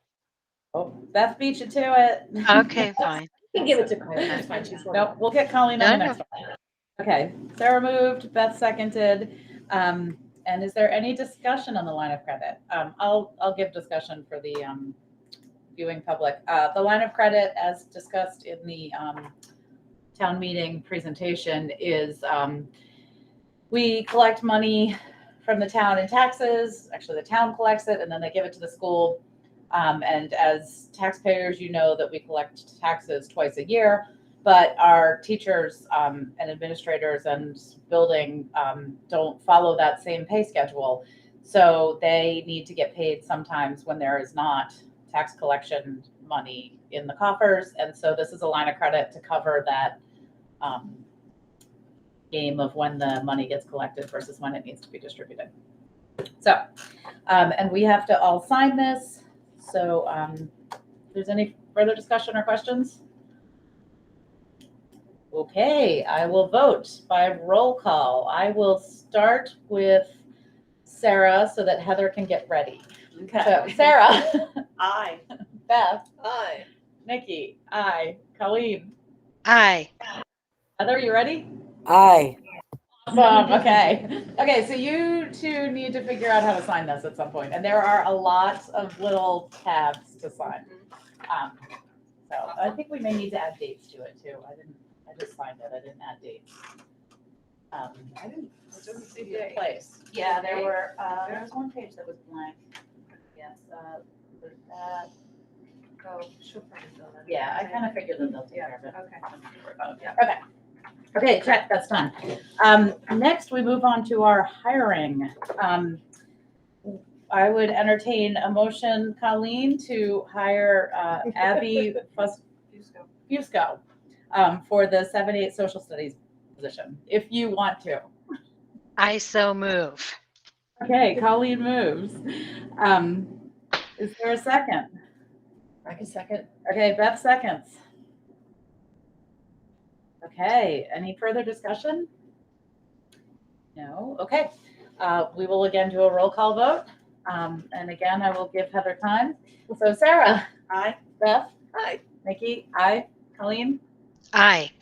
Oh, Beth beat you to it. Okay, fine. You can give it to Colleen, it's fine, she's working. Nope, we'll get Colleen on the No, next one. Okay, Sarah moved, Beth seconded. And is there any discussion on the line of credit? I'll give discussion for viewing public. The line of credit, as discussed in the town meeting presentation, is we collect money from the town in taxes. Actually, the town collects it and then they give it to the school. And as taxpayers, you know that we collect taxes twice a year, but our teachers and administrators and building don't follow that same pay schedule. So they need to get paid sometimes when there is not tax collection money in the coffers. And so this is a line of credit to cover that game of when the money gets collected versus when it needs to be distributed. So, and we have to all sign this. So if there's any further discussion or questions? Okay, I will vote by roll call. I will start with Sarah so that Heather can get ready. Okay. So Sarah. Aye. Beth. Aye. Nikki. Aye. Colleen. Aye. Heather, you ready? Aye. Awesome. Okay. Okay. So you two need to figure out how to sign this at some point, and there are a lot of little tabs to sign. So I think we may need to add dates to it too. I just signed it. I didn't add dates. I didn't see the place. Yeah, there was one page that was blank. Yes. There's that. Oh, she'll probably fill that in. Yeah, I kind of figured that they'll take care of it. Okay. Okay. Okay, check, that's done. Next, we move on to our hiring. I would entertain a motion, Colleen, to hire Abby Fusco for the 7-8 social studies position, if you want to. I so move. Okay, Colleen moves. Is there a second? I can second. Okay, Beth seconds. Okay, any further discussion? No, okay. We will again do a roll call vote. And again, I will give Heather time. So Sarah. Aye. Beth. Aye. Nikki. Aye. Colleen. Aye.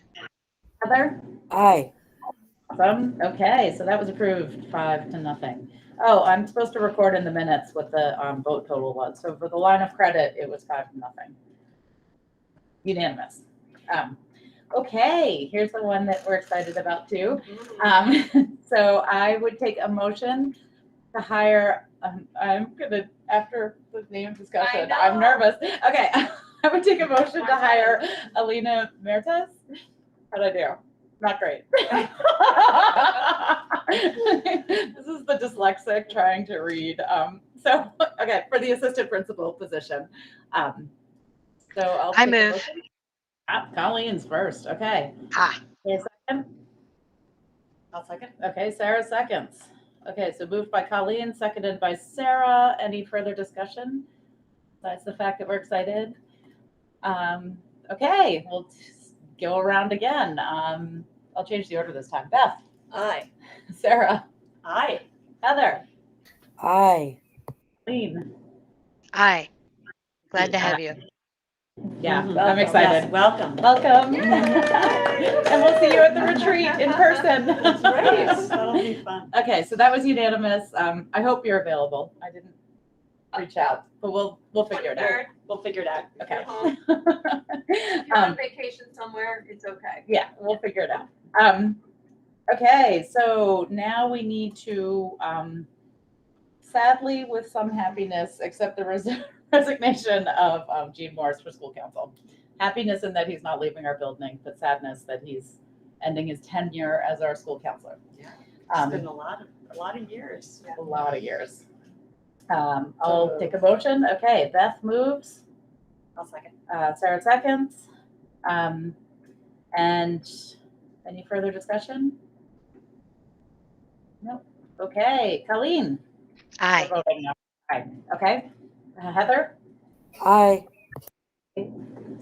Heather. Aye. Awesome. Okay, so that was approved 5-0. Oh, I'm supposed to record in the minutes what the vote total was. So for the line of credit, it was 5-0. Unanimous. Okay, here's the one that we're excited about too. So I would take a motion to hire, I'm gonna, after the name discussion, I'm nervous. Okay, I would take a motion to hire Alina Mertes. How'd I do? Not great. This is the dyslexic trying to read. So, okay, for the assistant principal position. So I'll I take a move. motion. Colleen's first, okay. Ah. Okay, second? I'll second. Okay, Sarah seconds. Okay, so moved by Colleen, seconded by Sarah. Any further discussion? Besides the fact that we're excited? Okay, we'll go around again. I'll change the order this time. Beth? Aye. Sarah? Aye. Heather? Aye. Colleen? Aye. Glad to have you. Yeah, Mhm. I'm excited. Yes, welcome. Welcome. And we'll see you at the retreat in person. That's right. That'll be fun. Okay, so that was unanimous. I hope you're available. I didn't reach out, but we'll figure it out. We'll figure it out. Okay. If you're on vacation somewhere, it's okay. Yeah, we'll figure it out. Okay, so now we need to, sadly, with some happiness, accept the resignation of Gene Morris for school council. Happiness in that he's not leaving our building, but sadness that he's ending his tenure as our school counselor. Yeah, it's been a lot of years. A lot of years. I'll take a motion. Okay, Beth moves. I'll second. Sarah seconds. And any further discussion? Nope. Okay, Colleen. Aye. We're voting now. Aye. Okay. Heather? Aye.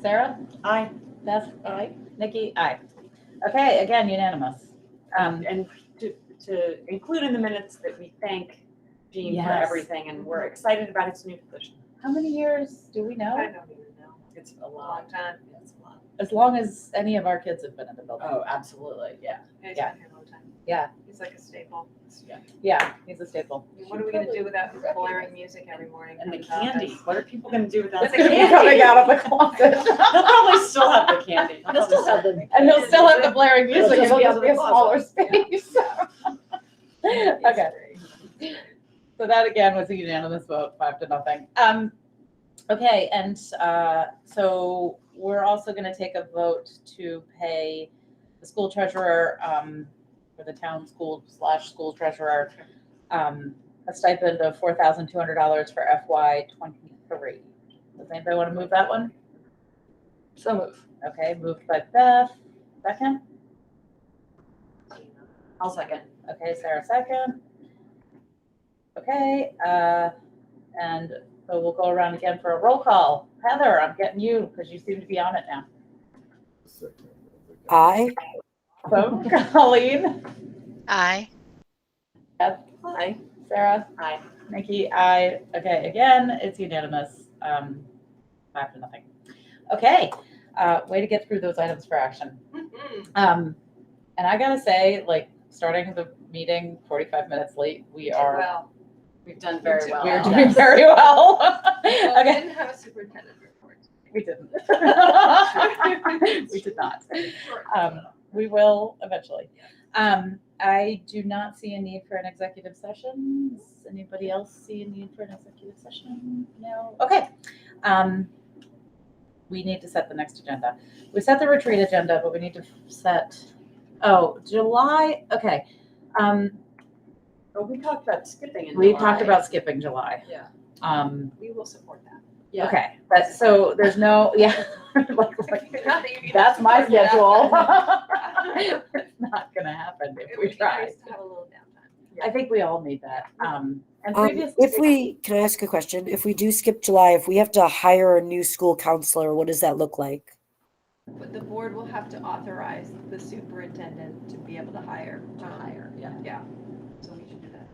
Sarah? Aye. Beth? Aye. Nikki? Aye. Okay, again, unanimous. And to include in the minutes that we thank Gene for Yes. everything, and we're excited about his new position. How many years do we know? I don't even know. It's a Long time. It's a lot. As long as any of our kids have been in the building. Oh, absolutely. Yeah. It's Yeah. been here a long time. Yeah, He's like a staple. yeah, he's a staple. What are we gonna do without his blaring music every morning? And the from his office? candy, what are people gonna do without It's the gonna be candy? coming out of the closet. He'll probably still have the candy. He'll still have them. And he'll still have the blaring It'll music, just it'll be just out be of a the smaller space. Okay. So that again was a unanimous vote, 5-0. Okay, and so we're also gonna take a vote to pay the school treasurer, for the town school/school treasurer, a stipend of $4,200 for FY '23. Does anybody want to move that one? So move. Okay, moved by Beth. Second? I'll second. Okay, Sarah, second. Okay, and so we'll go around again for a roll call. Heather, I'm getting you because you seem to be on it now. I. So, Colleen, Aye. Beth, Hi. Sarah, Aye. Nikki, I. Okay, again, it's unanimous. 5-0. Okay, way to get through those items for action. And I gotta say, like, starting the meeting 45 minutes late, we are. Well, We've done very well. We're doing very well. we Okay. didn't have a superintendent report. We didn't. We did not. We will eventually. I do not see a need for an executive session. Does anybody else see a need for an executive session? No? Okay. We need to set the next agenda. We set the retreat agenda, but we need to set, July, okay. But we talked about skipping in We July. talked about skipping July. Yeah. We will support that. Yeah. Okay, but so there's no, yeah. Not that you need That's to my support that. schedule. It's not gonna happen if It we would be try. nice to have a little downtime. I think we all need that. And previously. If we, can I ask a question? If we do skip July, if we have to hire a new school counselor, what does that look like? But the board will have to authorize the superintendent to be able to hire. Yeah. Yeah, so we should do that.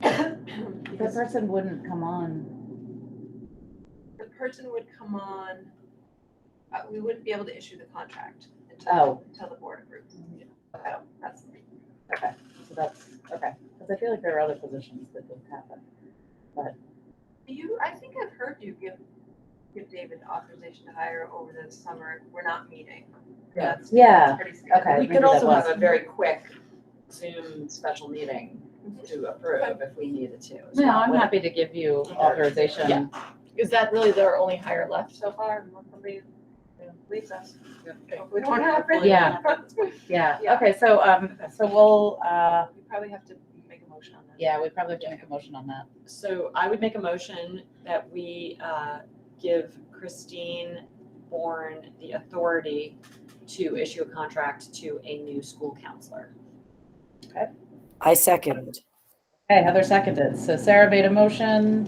The Because person wouldn't come on. the person would come on, we wouldn't be able to issue the contract Oh. until the board approves. So that's, Okay, so that's, okay. Because I feel like there are other positions that would happen. I think I've heard you give David authorization to hire over the summer. We're not meeting. That's pretty standard. Okay. We maybe could that also was. have a very quick Zoom special meeting to approve if we needed to. as No, well. I'm happy to give you authorization. Yeah. Is that really their only hire left? So far, nobody leaves us. Okay. Hopefully it won't happen. Yeah. Yeah, Yeah. okay, so we'll, We probably have to make a motion on that. yeah, we probably have to make a motion on that. So I would make a motion that we give Christine Bourne the authority to issue a contract to a new school counselor. I second. Okay, Heather seconded. So Sarah made a motion.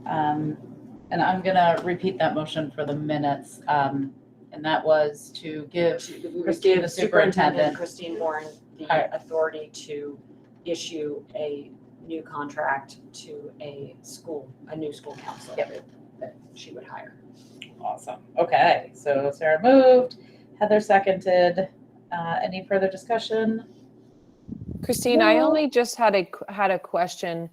And I'm gonna repeat that motion for the minutes. And that was to give We would Christine, the give superintendent. Christine Bourne the Alright. authority to issue a new contract to a new school counselor that she would hire. Awesome. Okay, so Sarah moved, Heather seconded. Any further discussion? Christine, I only just had a question.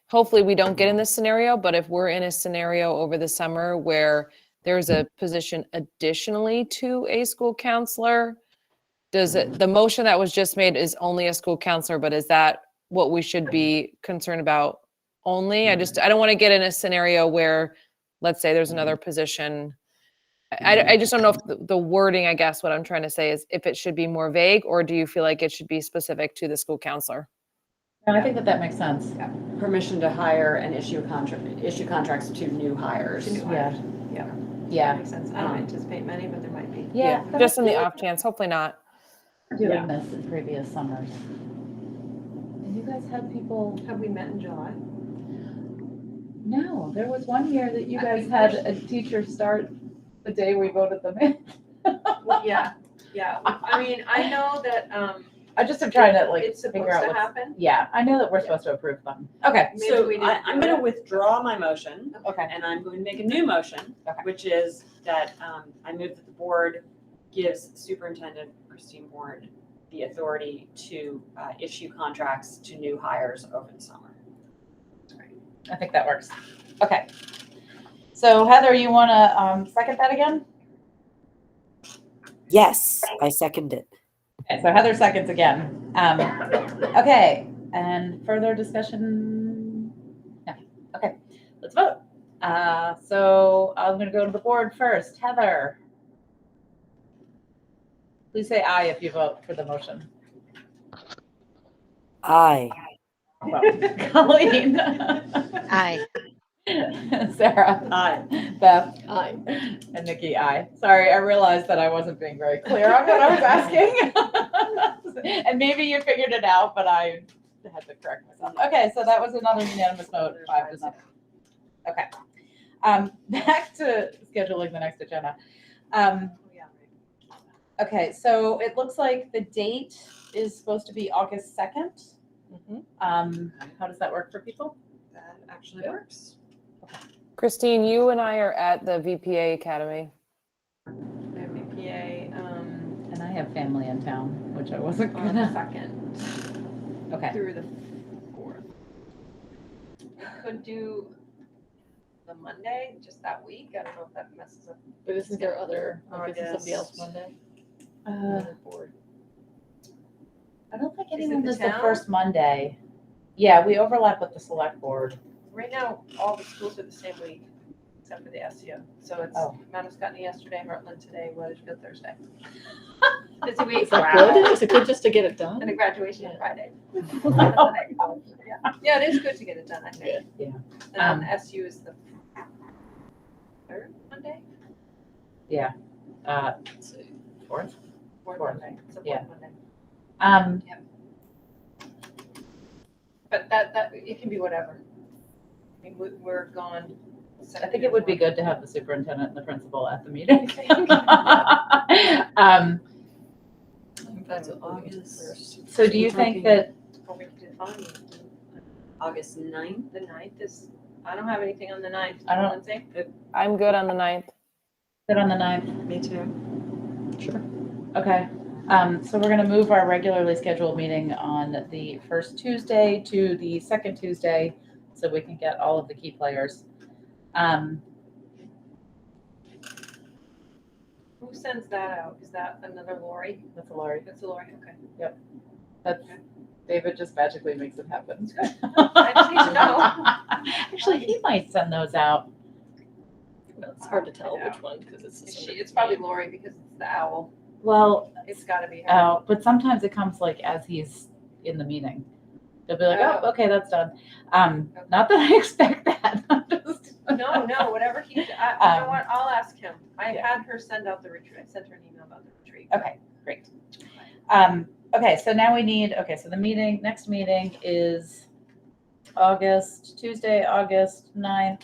Hopefully we don't get in this scenario, but if we're in a scenario over the summer where there's a position additionally to a school counselor, the motion that was just made is only a school counselor, but is that what we should be concerned about only? I don't want to get in a scenario where, let's say there's another position. I just don't know if the wording, I guess what I'm trying to say is if it should be more vague, or do you feel like it should be specific to the school counselor? No, I think that makes sense. Permission to hire and issue contracts to new hires. To new Yeah. hires. Yeah. Yeah. Makes sense. I don't anticipate many, but there might be. But Just I in the feel off chance, hopefully not. like doing this in previous summers. And you guys had people, Have we met in July? no, there was one year that you I guys think had there's- a teacher start the day we voted them in. Well, yeah. I mean, I know that, I just am trying to like it's supposed figure out to what's. happen. Yeah, I know that we're supposed to approve them. Okay, Maybe So we didn't I'm do going it. to withdraw my motion okay. and I'm going to make a new motion, Okay. which is that I move that the board gives Superintendent Christine Ward the authority to issue contracts to new hires over the summer. I think that works. Okay. So Heather, you want to second that again? Yes, I second it. Okay, so Heather seconds again. Okay, and further discussion? No. Okay, let's vote. So I'm going to go to the board first. Heather, please say aye if you vote for the motion. Aye. Well, Colleen. Aye. Sarah. Aye. Beth. Aye. And Nikki, aye. Sorry, I realized that I wasn't being very clear on what I was asking. And maybe you figured it out, but I had to correct myself. Okay, so that was another unanimous vote, 5-0. Okay. Back to scheduling the next agenda. Okay, so it looks like the date is supposed to be August 2nd. How does that work for people? That actually works. Christine, you and I are at the VPA Academy. MBPA, And I have family in town, which I wasn't on the gonna. 2nd Okay. through the 4th. We could do the Monday, just that week. I don't know if that messes up. But isn't there other, like, isn't somebody else August. Monday? Another board. I don't think Is it anyone the does the town? first Monday. Yeah, we overlap with the select board. Right now, all the schools are the same week, except for the SU. So it's Oh. Mount Scottney yesterday, Heartland today, Weathersfield Thursday. Busy week. Is that good? Is it good just to get it done? And a graduation on Friday. Wow. Yeah, it is good to get it done, I think. Yeah. And then SU is the 3rd Monday? Let's see, fourth. Fourth Fourth. Monday. It's the Yeah. fourth Monday. Um, But that, it can be whatever. I mean, we're gone. I think it would be good to have the superintendent and the principal at the meeting. That's August. So do you think that, Or we could do fine. August 9th? The 9th is, I don't have anything on the 9th. I don't- Wednesday. I'm good on the 9th. that on the 9th? Me too. Sure. Okay, so we're gonna move our regularly scheduled meeting on the first Tuesday to the second Tuesday, so we can get all of the key players. Who sends that out? Is that another Lori? That's a Lori. That's a Lori, okay. That's, David just magically makes it happen. I just need to know. Actually, he might send those out. Well, it's hard to tell I know. which one, because it's. It's probably Lori because it's the owl. Well, It's gotta be her. oh, but sometimes it comes like as he's in the meeting. They'll be like, oh, okay, that's done. Not that I expect that. I'm just. No, whatever he, you know what, I'll ask him. I Yeah. had her send out the retreat. I sent her an email about the retreat. Okay, great. Okay, so now we need, okay, so the next meeting is Tuesday, August 9th,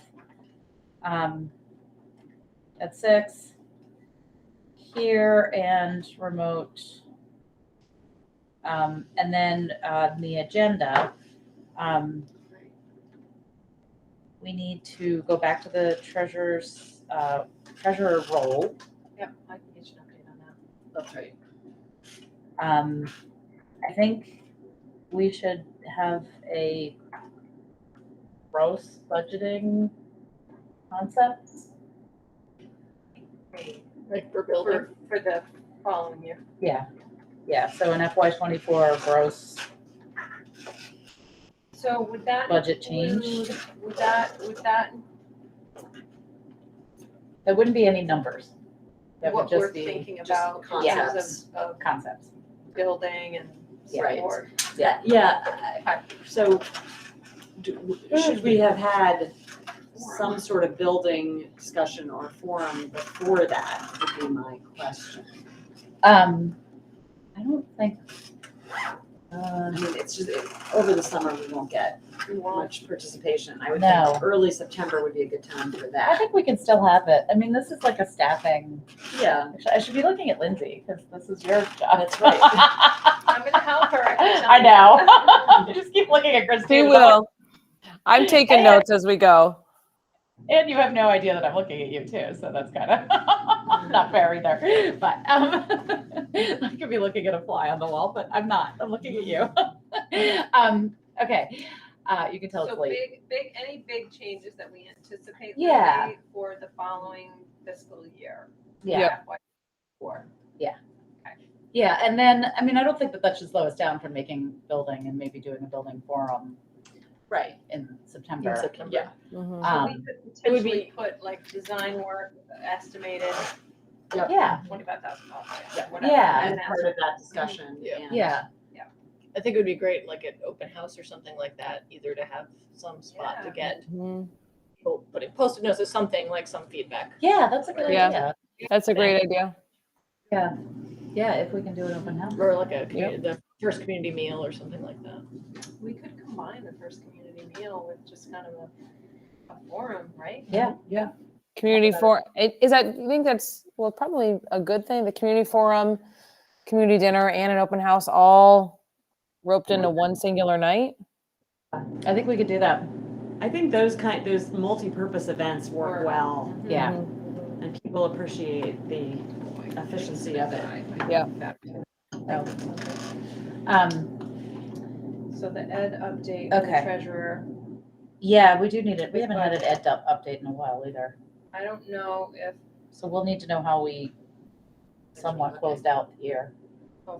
at 6 here and remote. And then, the agenda, we need to go back to the treasurer role. Yep, I can get you an update on that. That's right. I think we should have a gross budgeting concept. Like for building. For the following year. Yeah, so an FY '24 gross, So would that Budget change? include- Would that, there wouldn't be any numbers. That would what we're just be thinking just about in concepts. terms of concepts. building and Right. support? Yeah, so should we have had some sort of building discussion or forum before that would be my question. I don't think, I mean, it's just, over the summer, we won't get much participation. I would No. think early September would be a good time for I that. think we can still have it. I mean, this is like a staffing, Yeah, actually, I should be looking at Lindsay, because this is your job. That's right. I'm gonna help her. I can tell I you. know. I just keep looking at Christine. She will. I'm taking notes as we go. And you have no idea that I'm looking at you too, so that's kind of not fair either. But I could be looking at a fly on the wall, but I'm not. I'm looking at you. Okay, you can tell it's So late. any big changes that we anticipate Yeah. Lily, for the following fiscal year? Yeah, FY4. yeah, and then I mean I don't think that should slow us down from making building and maybe doing a building forum, right, in September. In September. Yeah. Mhm. So we could it would potentially put like design work estimated Yeah. $25,000. Yeah. And part of that discussion. Yeah. and- Yeah. I think it would be great, like at open house or something like that, either to have some spot to get Mhm. people putting Post-it notes or something, like some feedback. Yeah, that's a good Yeah. idea. That's a great idea. Yeah. Yeah, if we can do an open house. Or like the first community meal or something like that. We could combine the first community meal with just kind of a forum, right? Yeah, yeah. Community forum, is that, you think that's, well, probably a good thing, the community forum, community dinner and an open house all roped into one singular night? I think we could do that. I think those multi-purpose events work well, Yeah. Mhm. and people appreciate the efficiency of it. Yeah. So the ed update, Okay. the treasurer, Yeah, we do need it. We haven't had an update in a while either. I don't know if, So we'll need to know how we somewhat closed out the year.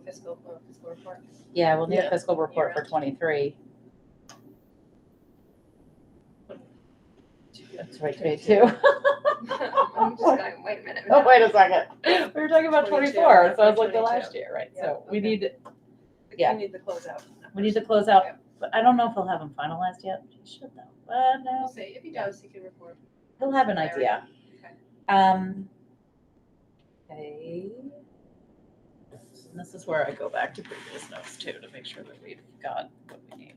fiscal report. Yeah, we'll need a Yeah. fiscal report for 23. That's right, 22. I'm just going, wait a minute. Oh, wait a second. We were talking about 22, 24, so it's like the 22. last year, right? Yeah, So we okay. need, We yeah. need the closeout. we need to close out, but I don't know if he'll have them finalized yet. He should though, but We'll no, see, if he does, he can report. he'll have an idea. Okay. Okay. And this is where I go back to previous notes too, to make sure that we've got what we need.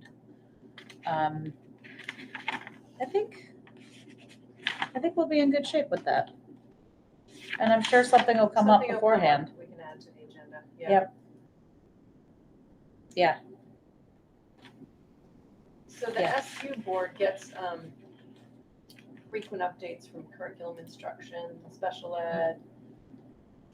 I think we'll be in good shape with that. And I'm sure something will come up Something will beforehand. We can add to the agenda. Yep. Yeah. So the Yeah. SU board gets frequent updates from curriculum instruction, special ed,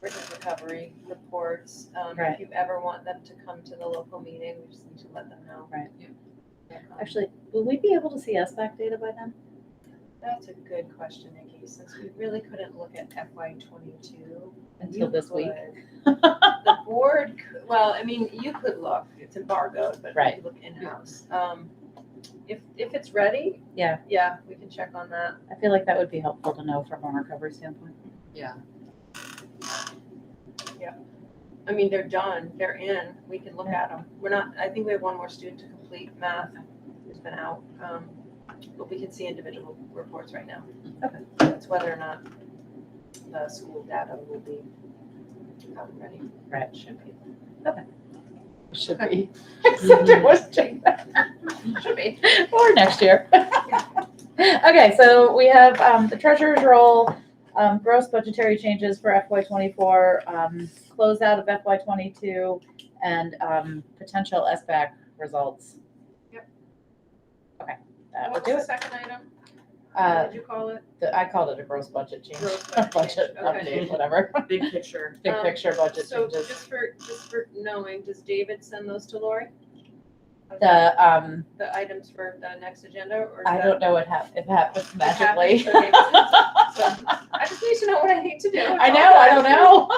written recovery reports. Right. If you ever want them to come to the local meeting, we just need to let them know. Right. Yeah. Actually, will we be able to see SBAC data by then? That's a good question, Nikki, since we really couldn't look at FY22. Until this week? The board, well, I mean, you could look, it's embargoed, but Right. you could look in-house. If it's ready. Yeah. Yeah, we can check on that. I feel like that would be helpful to know from a recovery standpoint. Yeah. I mean, they're done, they're in, we can look at them. We're not, I think we have one more student to complete math who's been out. But we can see individual reports right now. Okay. It's whether or not the school data will be ready. Right. Should be. Should be. Except it was changed. Should be. Or next year. Okay, so we have the treasurer's roll, gross budgetary changes for FY24, closeout of FY22, and potential SBAC results. Yep. Okay, that would What's do the it. second item? Uh, What did you call it? I called it a gross budget change. Gross budget Budget change, okay. update, whatever. Big picture. Big picture budget So changes. just for knowing, does David send those to Lori? The The items for the next agenda, or? is I that- don't know what it happens it magically. happens? Okay. So I just need to know what I need to do. I know, I don't know.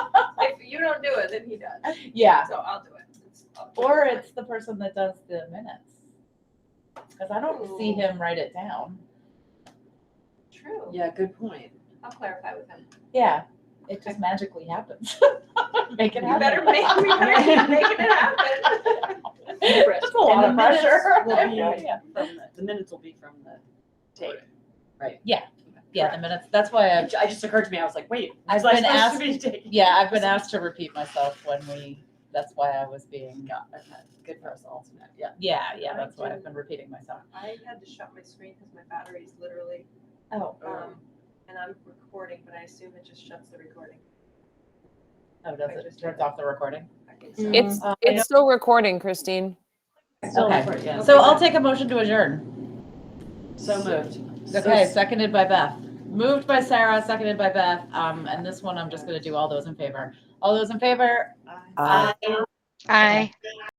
If you don't do it, then he does. Yeah, So I'll do it. or it's the person that does the minutes. Because I don't see him write it down. True. Yeah, good point. I'll clarify with him. Yeah, it just magically happens. Make it You happen. better make making it happen. That's a lot of And the minutes pressure. will be Yeah. from the minutes will be from the tape. Right. Yeah, the minutes, that's why It just occurred to me, I was like, wait, I've was I been supposed asked- to be taking? I've been asked to repeat myself that's why I was being, Okay, good for us alternate, yeah. yeah, that's why I've been repeating myself. I had to shut my screen because my battery is literally, Oh, and I'm recording, but I assume it just shuts the recording. does I it, just turns did off the recording? I think so. It's it's still recording, Christine. Still Okay. effort, yeah. So I'll take a motion to adjourn. So moved. Okay, seconded by Beth. Moved by Sarah, seconded by Beth. And this one, I'm just gonna do all those in favor. All those in favor? Aye. Aye.